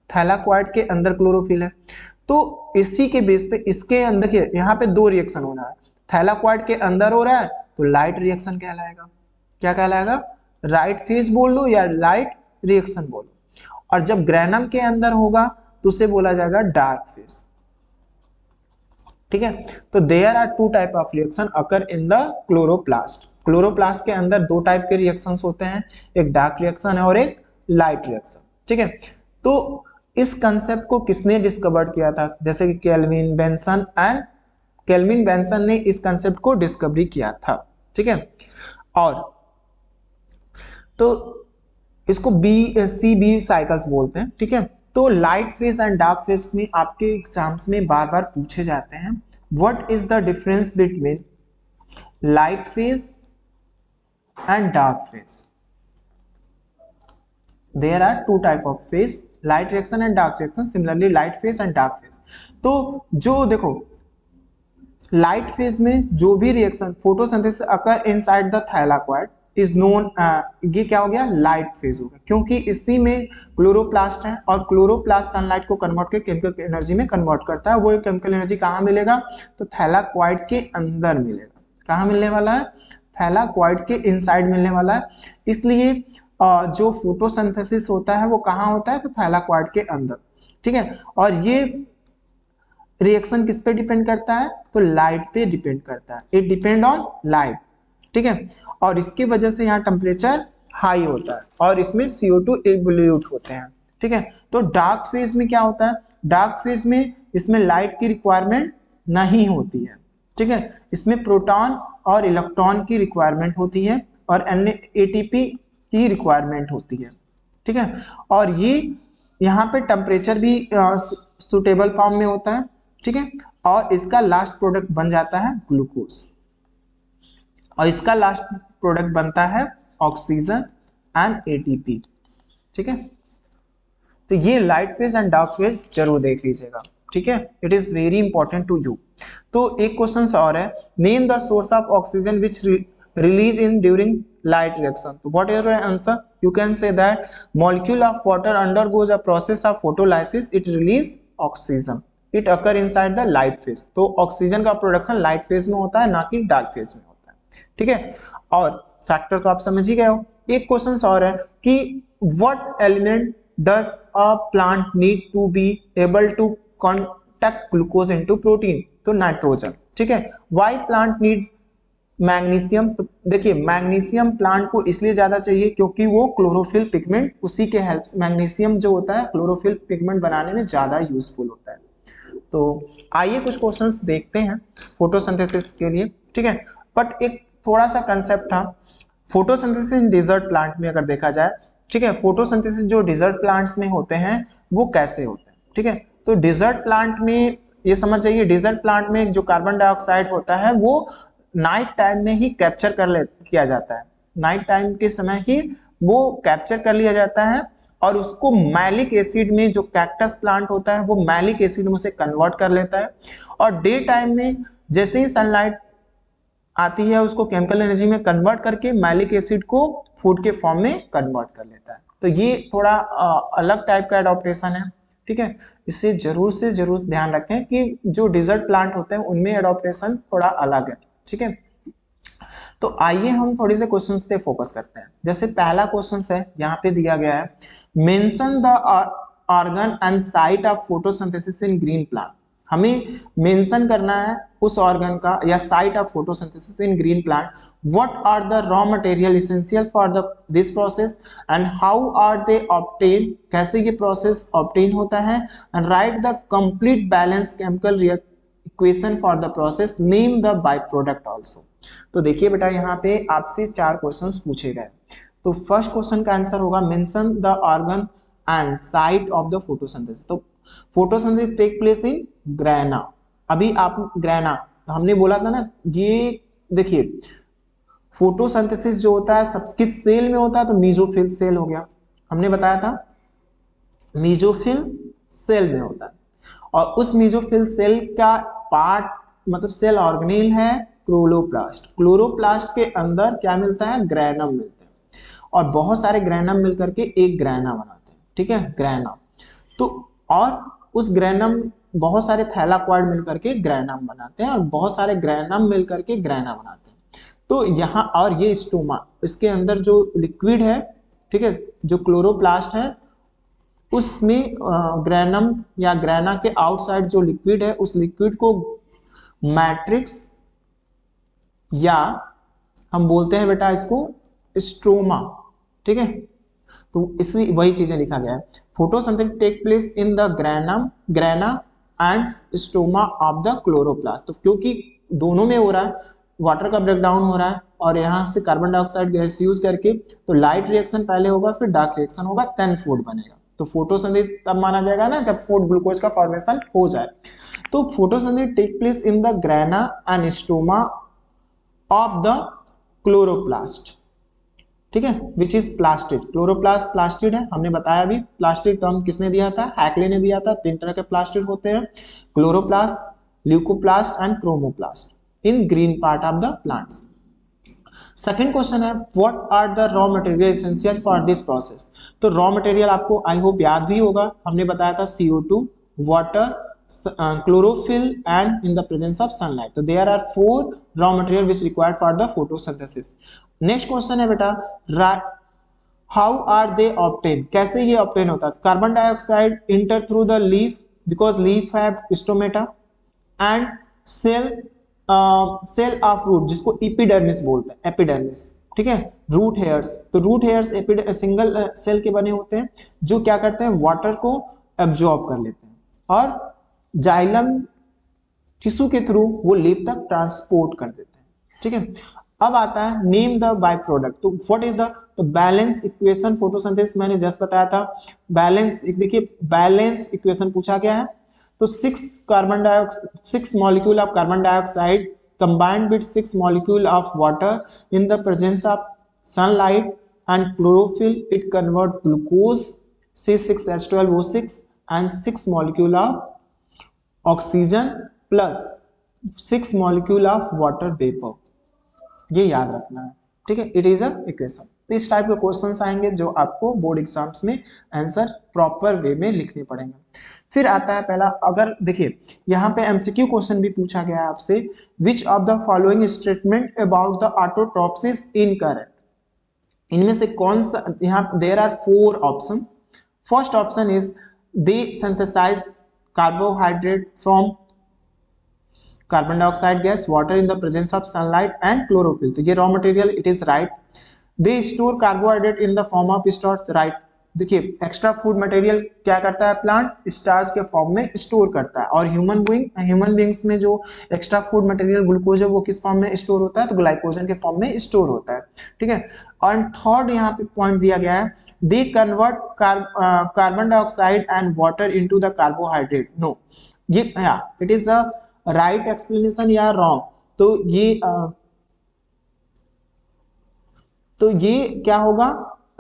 थैलाक्वाइड के अंदर क्लोरोफिल है, तो इसी के बेस पे इसके अंदर के यहाँ पे दो रिएक्शन होना है, थैलाक्वाइड के अंदर हो रहा है तो लाइट रिएक्शन कहलाएगा। क्या कहलाएगा? राइट फेज बोल लो या लाइट रिएक्शन बोलो। और जब ग्रेनम के अंदर होगा तो उसे बोला जाएगा डार्क फेज। ठीक है, तो there are two type of reaction occur in the chloroplast. Chloroplast के अंदर दो टाइप के रिएक्शंस होते हैं, एक डार्क रिएक्शन है और एक लाइट रिएक्शन। ठीक है, तो इस कंसेप्ट को किसने डिस्कवर किया था? जैसे कि केल्विन बेंसन ने इस कंसेप्ट को डिस्कवरी किया था। ठीक है, और तो इसको CB साइकिल्स बोलते हैं। ठीक है, तो light phase and dark phase में आपके एग्जाम्स में बार बार पूछे जाते हैं, what is the difference between light phase and dark phase? There are two type of phase, light reaction and dark reaction, similarly light phase and dark phase. तो जो देखो लाइट फेज में जो भी reaction photosynthesis occur inside the thylakoid is known, ये क्या हो गया? लाइट फेज हो गया, क्योंकि इसी में क्लोरोप्लास्ट है और क्लोरोप्लास्ट सनलाइट को कन्वर्ट करके केमिकल एनर्जी में कन्वर्ट करता है। वो केमिकल एनर्जी कहाँ मिलेगा? तो थैलाक्वाइड के अंदर मिलेगा। कहाँ मिलने वाला है? थैलाक्वाइड के इनसाइड मिलने वाला है। इसलिए जो फोटोसिंथेसिस होता है वो कहाँ होता है? तो थैलाक्वाइड के अंदर। ठीक है, और ये रिएक्शन किस पे डिपेंड करता है? तो लाइट पे डिपेंड करता है। It depend on light. ठीक है, और इसकी वजह से यहाँ टेम्परेचर हाई होता है और इसमें CO2 इवोल्यूट होते हैं। ठीक है, तो डार्क फेज में क्या होता है? डार्क फेज में इसमें लाइट की रिक्वायरमेंट नहीं होती है। ठीक है, इसमें प्रोटॉन और इलेक्ट्रॉन की रिक्वायरमेंट होती है और ATP की रिक्वायरमेंट होती है। ठीक है, और ये यहाँ पे टेम्परेचर भी सुटेबल फॉर्म में होता है। ठीक है, और इसका लास्ट प्रोडक्ट बन जाता है ग्लूकोज, और इसका लास्ट प्रोडक्ट बनता है ऑक्सीजन एंड ATP। ठीक है, तो ये light phase and dark phase जरूर देख लीजिएगा। ठीक है, it is very important to you. तो एक क्वेश्चन और है, name the source of oxygen which release in during light reaction. तो what is your answer? You can say that molecule of water undergoes a process of photolysis, it release oxygen, it occur inside the light phase. तो oxygen का production light phase में होता है, ना कि dark phase में होता है। ठीक है, और फैक्टर तो आप समझ ही गए हो। एक क्वेश्चन और है कि what element does a plant need to be able to contact glucose into protein? तो नाइट्रोजन। ठीक है, व्हाई प्लांट नीड मैग्नीशियम? तो देखिए मैग्नीशियम प्लांट को इसलिए ज्यादा चाहिए क्योंकि वो क्लोरोफिल पिगमेंट, उसी के हेल्प मैग्नीशियम जो होता है क्लोरोफिल पिगमेंट बनाने में ज्यादा यूजफुल होता है। तो आइए कुछ क्वेश्चंस देखते हैं फोटोसिंथेसिस के लिए। ठीक है, बट एक थोड़ा सा कंसेप्ट था फोटोसिंथेसिस इन डिजर्ट प्लांट में अगर देखा जाए। ठीक है, फोटोसिंथेसिस जो डिजर्ट प्लांट्स में होते हैं वो कैसे होते हैं? ठीक है, तो डिजर्ट प्लांट में ये समझ जाइए, डिजर्ट प्लांट में जो कार्बन डाइऑक्साइड होता है वो नाइट टाइम में ही कैप्चर किया जाता है। नाइट टाइम के समय ही वो कैप्चर कर लिया जाता है और उसको मैलिक एसिड में, जो कैक्टस प्लांट होता है वो मैलिक एसिड में उसे कन्वर्ट कर लेता है, और डे टाइम में जैसे ही सनलाइट आती है उसको केमिकल एनर्जी में कन्वर्ट करके मैलिक एसिड को फूड के फॉर्म में कन्वर्ट कर लेता है। तो ये थोड़ा अलग टाइप का एडॉप्टेशन है। ठीक है, इससे जरूर से जरूर ध्यान रखें कि जो डिजर्ट प्लांट होते हैं उनमें एडॉप्टेशन थोड़ा अलग है। ठीक है, तो आइए हम थोड़े से क्वेश्चंस पे फोकस करते हैं। जैसे पहला क्वेश्चन है यहाँ पे दिया गया है, mention the organ and site of photosynthesis in green plant. हमें मेंशन करना है उस ऑर्गन का या site of photosynthesis in green plant. What are the raw material essential for this process and how are they obtain, कैसे ये process obtain होता है, and write the complete balance chemical equation for the process, name the by product also. तो देखिए बेटा यहाँ पे आपसे 4 क्वेश्चंस पूछे गए। तो फर्स्ट क्वेश्चन का आंसर होगा mention the organ and site of the photosynthesis. तो photosynthesis take place in grana. अभी आप ग्रेना हमने बोला था ना, ये देखिए फोटोसिंथेसिस जो होता है सब किस सेल में होता है? तो मेसोफिल सेल हो गया, हमने बताया था मेसोफिल सेल में होता है। और उस मेसोफिल सेल का पार्ट मतलब सेल ऑर्गेनेल है क्लोरोप्लास्ट। क्लोरोप्लास्ट के अंदर क्या मिलता है, ग्रैनम मिलते हैं, और बहुत सारे ग्रैनम मिलकर के एक ग्रैना बनाते हैं, ठीक है, ग्रैना। तो और उस ग्रैनम, बहुत सारे थैलाकॉइड मिलकर के ग्रैनम बनाते हैं, और बहुत सारे ग्रैनम मिलकर के ग्रैना बनाते हैं। तो यहाँ, और ये स्टोमा, इसके अंदर जो लिक्विड है, ठीक है, जो क्लोरोप्लास्ट है, उसमें ग्रैनम या ग्रैना के आउटसाइड जो लिक्विड है, उस लिक्विड को मैट्रिक्स, या हम बोलते हैं बेटा इसको स्ट्रोमा, ठीक है। तो इसलिए वही चीजें लिखा गया है, photosynthesis take place in the grana and stoma of the chloroplast. तो क्योंकि दोनों में हो रहा है, वाटर का ब्रेकडाउन हो रहा है और यहाँ से कार्बन डाइऑक्साइड गैस यूज करके, तो लाइट रिएक्शन पहले होगा, फिर डार्क रिएक्शन होगा, देन फूड बनेगा। तो फोटोसिंथेसिस तब माना जाएगा ना जब फूड ग्लूकोज का फॉर्मेशन हो जाए। तो photosynthesis take place in the grana and stoma of the chloroplast, ठीक है, which is plastid. Chloroplast plastid है, हमने बताया अभी। प्लास्टिड टर्म किसने दिया था, हैकले ने दिया था। 3 तरह के प्लास्टिड होते हैं, chloroplast, leucoplast and chromoplast in green part of the plants. Second question है, what are the raw material essential for this process. तो रॉ मटेरियल आपको आई होप याद भी होगा, हमने बताया था CO2, water, chlorophyll and in the presence of sunlight. So there are 4 raw material which required for the photosynthesis. Next question है बेटा, how are they obtained, कैसे ये obtain होता है। Carbon dioxide enter through the leaf because leaf have stomata and cell of root, जिसको epidermis बोलते हैं, epidermis, ठीक है। रूट हेयर्स, तो रूट हेयर्स सिंगल सेल के बने होते हैं, जो क्या करते हैं, वाटर को एब्जॉर्ब कर लेते हैं, और जाइलम टिश्यू के थ्रू वो लीफ तक ट्रांसपोर्ट कर देते हैं, ठीक है। अब आता है नेम द बाय प्रोडक्ट। तो व्हाट इज द, तो बैलेंस इक्वेशन फोटोसिंथेसिस मैंने जस्ट बताया था। बैलेंस, देखिए बैलेंस इक्वेशन पूछा गया है, तो 6 molecule of carbon dioxide combined with 6 molecule of water in the presence of sunlight and chlorophyll, it convert glucose C6H12O6 and 6 molecule of oxygen plus 6 molecule of water vapor। ये याद रखना है, ठीक है, इट इज अ इक्वेशन। तो इस type के questions आएंगे जो आपको बोर्ड एग्जाम्स में आंसर प्रॉपर वे में लिखने पड़ेंगे। फिर आता है पहला, अगर देखिए यहाँ पे एमसीक्यू क्वेश्चन भी पूछा गया है आपसे, which of the following statement about the autotrophs is incorrect. इनमें से कौन सा, यहाँ there are 4 option. First option is they synthesise carbohydrate from carbon dioxide gas, water in the presence of sunlight and chlorophyll. तो ये raw material, it is right. They store carbohydrate in the form of starch, right. देखिए extra food material क्या करता है, plant starch के form में store करता है, और ह्यूमन बीइंग्स में जो एक्स्ट्रा फूड मटेरियल ग्लूकोज है वो किस फॉर्म में स्टोर होता है, तो ग्लाइकोजन के फॉर्म में स्टोर होता है, ठीक है। और थर्ड यहाँ पे पॉइंट दिया गया है, they convert carbon dioxide and water into the carbohydrate. No, ये it is a right explanation या रॉन्ग। तो ये क्या होगा,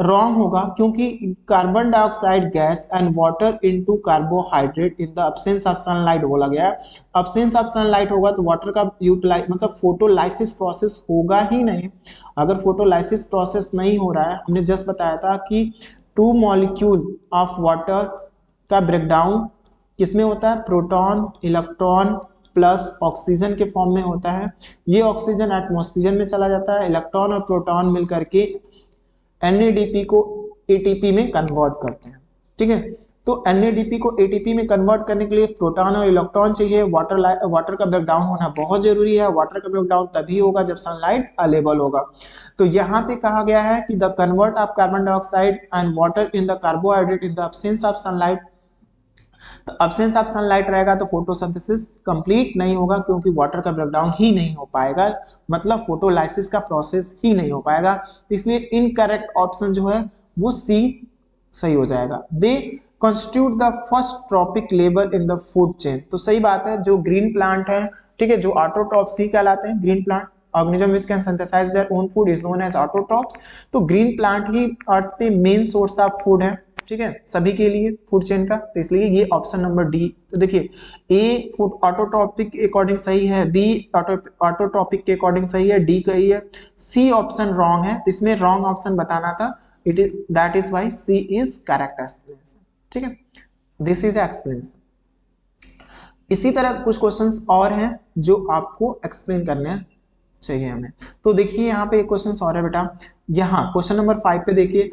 रॉन्ग होगा, क्योंकि carbon dioxide gas and water into carbohydrate in the absence of sunlight बोला गया है। एब्सेंस ऑफ सनलाइट होगा तो वाटर का यूटिलाइज, मतलब फोटोलाइसिस प्रोसेस होगा ही नहीं। अगर फोटोलाइसिस प्रोसेस नहीं हो रहा है, हमने जस्ट बताया था कि 2 मॉलिक्यूल ऑफ वाटर का ब्रेकडाउन किसमें होता है, प्रोटॉन, इलेक्ट्रॉन प्लस ऑक्सीजन के फॉर्म में होता है। ये ऑक्सीजन एटमॉस्फेयर में चला जाता है, इलेक्ट्रॉन और प्रोटॉन मिलकर के NADP को ATP में कन्वर्ट करते हैं, ठीक है। तो NADP को ATP में कन्वर्ट करने के लिए प्रोटॉन और इलेक्ट्रॉन चाहिए। वाटर का ब्रेकडाउन होना बहुत जरूरी है। वाटर का ब्रेकडाउन तभी होगा जब सनलाइट अवेलेबल होगा। तो यहाँ पे कहा गया है कि the convert of carbon dioxide and water in the carbohydrate in the absence of sunlight. तो एब्सेंस ऑफ सनलाइट रहेगा तो फोटोसिंथेसिस कंप्लीट नहीं होगा, क्योंकि वाटर का ब्रेकडाउन ही नहीं हो पाएगा, मतलब फोटोलाइसिस का प्रोसेस ही नहीं हो पाएगा। तो इसलिए इनकरेक्ट ऑप्शन जो है वो सी सही हो जाएगा। They constitute the first trophic level in the food chain. तो सही बात है, जो ग्रीन प्लांट है, ठीक है, जो ऑटोट्रॉप सी कहलाते हैं, green plant organism which can synthesise their own food is known as autotrophs. तो ग्रीन प्लांट ही अर्थ पे मेन सोर्स ऑफ फूड है, ठीक है, सभी के लिए फूड चेन का, तो इसलिए ये ऑप्शन नंबर डी। तो देखिए ए फूड ऑटोट्रॉपिक के अकॉर्डिंग सही है, बी ऑटोट्रॉपिक के अकॉर्डिंग सही है, डी सही है, सी ऑप्शन रॉन्ग है। तो इसमें रॉन्ग ऑप्शन बताना था, it is that is why C is correct explanation. ठीक है, दिस इज एक्सप्लेनेशन। इसी तरह कुछ क्वेश्चंस और हैं जो आपको एक्सप्लेन करने चाहिए हमें। तो देखिए यहाँ पे एक क्वेश्चन और है बेटा, यहाँ क्वेश्चन नंबर 5 पे देखिए,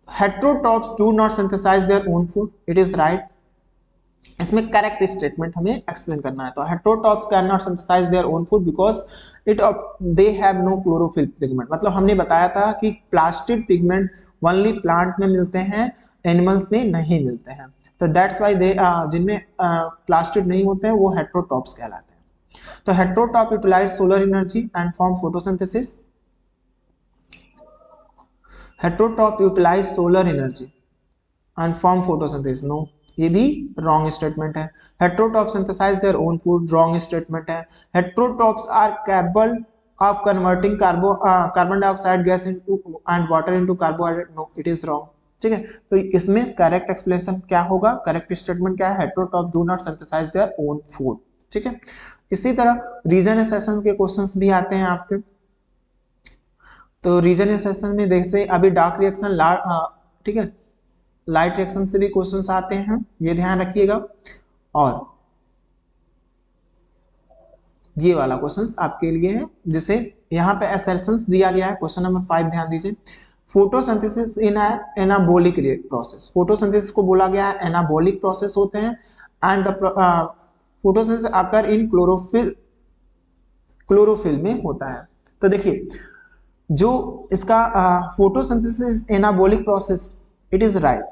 heterotrophs do not synthesize their own food, it is right। इसमें करेक्ट स्टेटमेंट हमें एक्सप्लेन करना है। तो heterotrophs cannot synthesize their own food because they have no chlorophyll pigment। मतलब हमने बताया था कि प्लास्टिड पिगमेंट ओनली प्लांट में मिलते हैं, एनिमल्स में नहीं मिलते हैं। तो दैट्स वाई दे जिनमें प्लास्टिड नहीं होते हैं वो हेटेरोट्रॉप्स कहलाते हैं। तो heterotroph utilise solar energy and form photosynthesis. Heterotroph utilise solar energy and form photosynthesis, no, ये भी रॉन्ग स्टेटमेंट है। Heterotroph synthesise their own food, wrong statement है। Heterotrophs are capable of converting carbon dioxide gas into and water into carbohydrate, no, it is wrong. ठीक है, तो इसमें correct explanation क्या होगा, करेक्ट स्टेटमेंट क्या है, heterotroph do not synthesise their own food. ठीक है, इसी तरह रीजन सेशन के क्वेश्चंस भी आते हैं आपके। तो रीजन सेशन में देखते अभी डार्क रिएक्शन, ठीक है, लाइट रिएक्शन से भी क्वेश्चंस आते हैं, ये ध्यान रखिएगा। और ये वाला क्वेश्चंस आपके लिए है, जिसे यहाँ पे असर्शंस दिया गया है। क्वेश्चन नंबर 5 ध्यान दीजिए, photosynthesis in anabolic process. Photosynthesis को बोला गया है एनाबॉलिक प्रोसेस होते हैं, and the photosynthesis occur in chlorophyll में होता है। तो देखिए जो इसका photosynthesis anabolic process, it is right.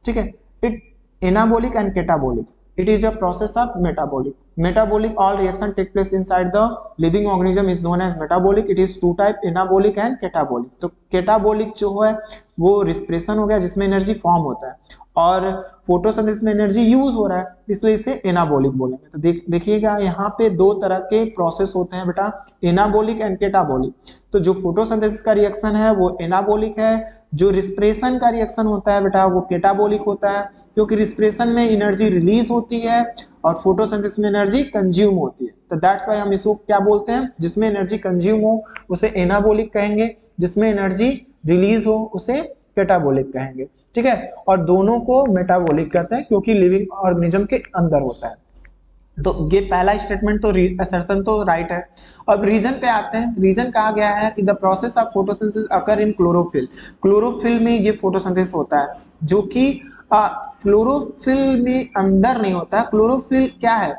ठीक है, it anabolic and catabolic, it is a process of metabolic all reaction take place inside the living organism is known as metabolic। it is two type, anabolic and catabolic। तो catabolic जो है वो respiration हो गया जिसमें energy form होता है, और फोटोसिंथेसिस में एनर्जी यूज हो रहा है, इसलिए इसे एनाबॉलिक बोलेंगे। तो देखिएगा यहाँ पे दो तरह के प्रोसेस होते हैं बेटा, एनाबॉलिक एंड कैटाबॉलिक। तो जो फोटोसिंथेसिस का रिएक्शन है वो एनाबॉलिक है, जो रिस्पिरेशन का रिएक्शन होता है बेटा वो कैटाबॉलिक होता है, क्योंकि रिस्पिरेशन में एनर्जी रिलीज होती है और फोटोसिंथेसिस में एनर्जी कंज्यूम होती है। तो दैट्स व्हाई हम इसको क्या बोलते हैं, जिसमें एनर्जी कंज्यूम हो उसे एनाबॉलिक कहेंगे, जिसमें एनर्जी रिलीज हो उसे कैटाबॉलिक कहेंगे। ठीक है, और दोनों को मेटाबॉलिक कहते हैं क्योंकि लिविंग ऑर्गेनिज्म के अंदर होता है। तो ये पहला स्टेटमेंट तो असर्शन तो राइट है। अब रीजन पे आते हैं। रीजन कहा गया है कि the process of photosynthesis occur in chlorophyll. Chlorophyll में ये फोटोसिंथेसिस होता है, जो कि क्लोरोफिल में अंदर नहीं होता। क्लोरोफिल क्या है,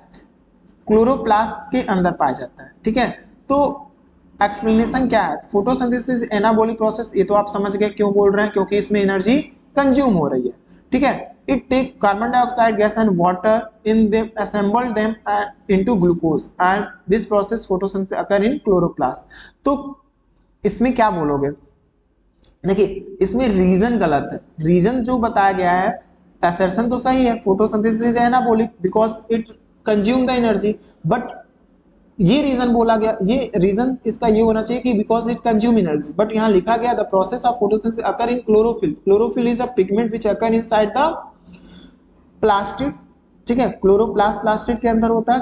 क्लोरोप्लास्ट के अंदर पाया जाता है। ठीक है, तो एक्सप्लेनेशन क्या है, फोटोसिंथेसिस एनाबॉलिक प्रोसेस, ये तो आप समझ गए क्यों बोल रहे हैं, क्योंकि इसमें एनर्जी कंज्यूम हो रही है। ठीक है, it take carbon dioxide gas and water in them, assemble them into glucose and this process photosynthesis occur in chloroplast। तो इसमें क्या बोलोगे, देखिए इसमें रीजन गलत है। रीजन जो बताया गया है, असर्शन तो सही है, photosynthesis is anabolic because it consume the energy, but ये रीजन बोला गया, ये रीजन इसका ये होना चाहिए कि because it consume energy, but यहाँ लिखा गया the process of photosynthesis occur in chlorophyll. Chlorophyll is a pigment which occur inside the plastid. ठीक है, क्लोरोप्लास्ट प्लास्टिड के अंदर होता है,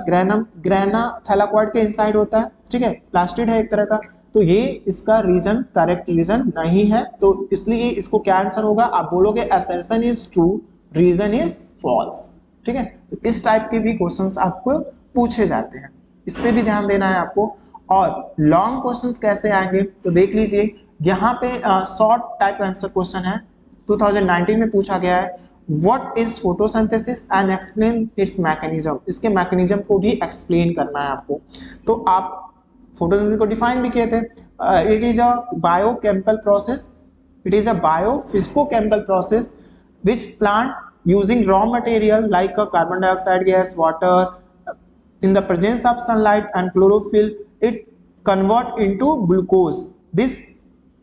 ग्रेना थैलाकॉइड के इनसाइड होता है। ठीक है, प्लास्टिड है एक तरह का। तो ये इसका रीजन करेक्ट रीजन नहीं है, तो इसलिए इसको क्या आंसर होगा, आप बोलोगे assertion is true, reason is false. ठीक है, तो इस टाइप के भी क्वेश्चंस आपको पूछे जाते हैं, इस पे भी ध्यान देना है आपको। और लॉन्ग क्वेश्चंस कैसे आएंगे तो देख लीजिए, यहाँ पे शॉर्ट टाइप आंसर क्वेश्चन है, 2019 में पूछा गया है, what is photosynthesis and explain it's mechanism. इसके मैकेनिज्म को भी एक्सप्लेन करना है आपको। तो आप फोटोसिंथेसिस को डिफाइन भी किए थे, it is a biochemical process, it is a biophysicochemical process which plant using raw material like a carbon dioxide gas, water, in the presence of sunlight and chlorophyll, it convert into glucose। this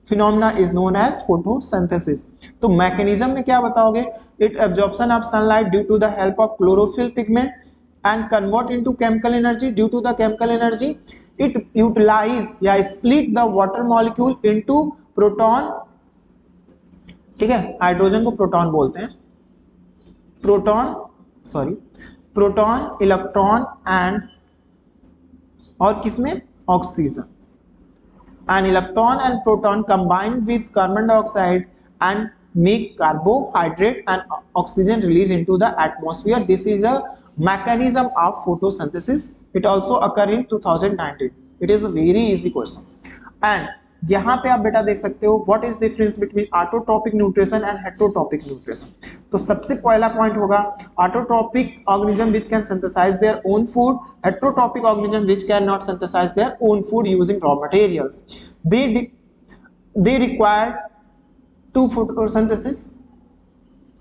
phenomena is known as photosynthesis। तो mechanism में क्या बताओगे, it absorption of sunlight due to the help of chlorophyll pigment and convert into chemical energy। due to the chemical energy it utilize या split the water molecule into proton ठीक है, hydrogen को proton बोलते हैं, proton, electron and, और किसमें, oxygen. An electron and proton combine with carbon dioxide and make carbohydrate and oxygen release into the atmosphere. This is a mechanism of photosynthesis. It also occur in 2019. It is a very easy question. And यहाँ पे आप बेटा देख सकते हो what is difference between autotrophic nutrition and heterotrophic nutrition. तो सबसे पहला पॉइंट होगा autotrophic organism which can synthesise their own food, heterotrophic organism which can not synthesise their own food using raw materials. they require two photosynthesis,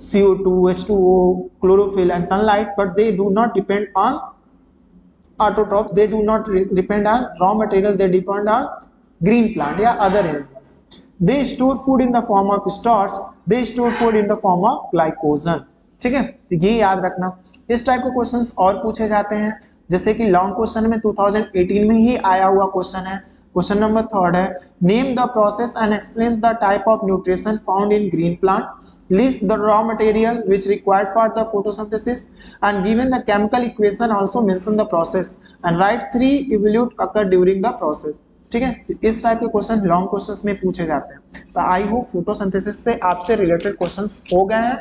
CO2, H2O, chlorophyll and sunlight, but they do not depend on autotroph, they do not depend on raw material, they depend on green plant या other animals. They store food in the form of starch, they store food in the form of glycogen। ठीक है, तो ये याद रखना। इस type के questions और पूछे जाते हैं, जैसे कि लॉन्ग क्वेश्चन में 2018 में ही आया हुआ क्वेश्चन है। क्वेश्चन नंबर 3 है, name the process and explains the type of nutrition found in green plant, list the raw material which required for the photosynthesis and given the chemical equation also mention the process and write 3 evolute occur during the process। ठीक है, इस type के question long questions में पूछे जाते हैं। तो I hope photosynthesis से आपसे रिलेटेड क्वेश्चंस हो गए हैं।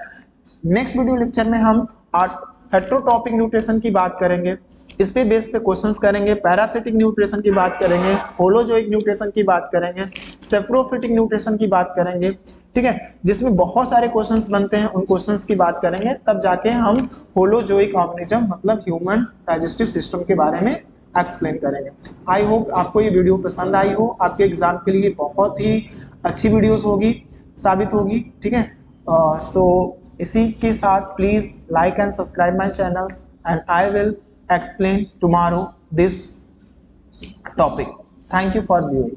नेक्स्ट वीडियो लेक्चर में हम हेटेरोट्रॉपिक न्यूट्रिशन की बात करेंगे, इस पे बेस पे क्वेश्चंस करेंगे, पैरासिटिक न्यूट्रिशन की बात करेंगे, होलोजोइक न्यूट्रिशन की बात करेंगे, सेफ्रोफिटिक न्यूट्रिशन की बात करेंगे। ठीक है, जिसमें बहुत सारे क्वेश्चंस बनते हैं, उन क्वेश्चंस की बात करेंगे, तब जाके हम होलोजोइक ऑर्गेनिज्म मतलब ह्यूमन डाइजेस्टिव सिस्टम के बारे में एक्सप्लेन करेंगे। आई होप आपको ये वीडियो पसंद आई हो, आपके एग्जाम के लिए बहुत ही अच्छी वीडियोस होगी, साबित होगी। ठीक है, सो इसी के साथ please like and subscribe my channels and I will explain tomorrow this topic. Thank you for viewing.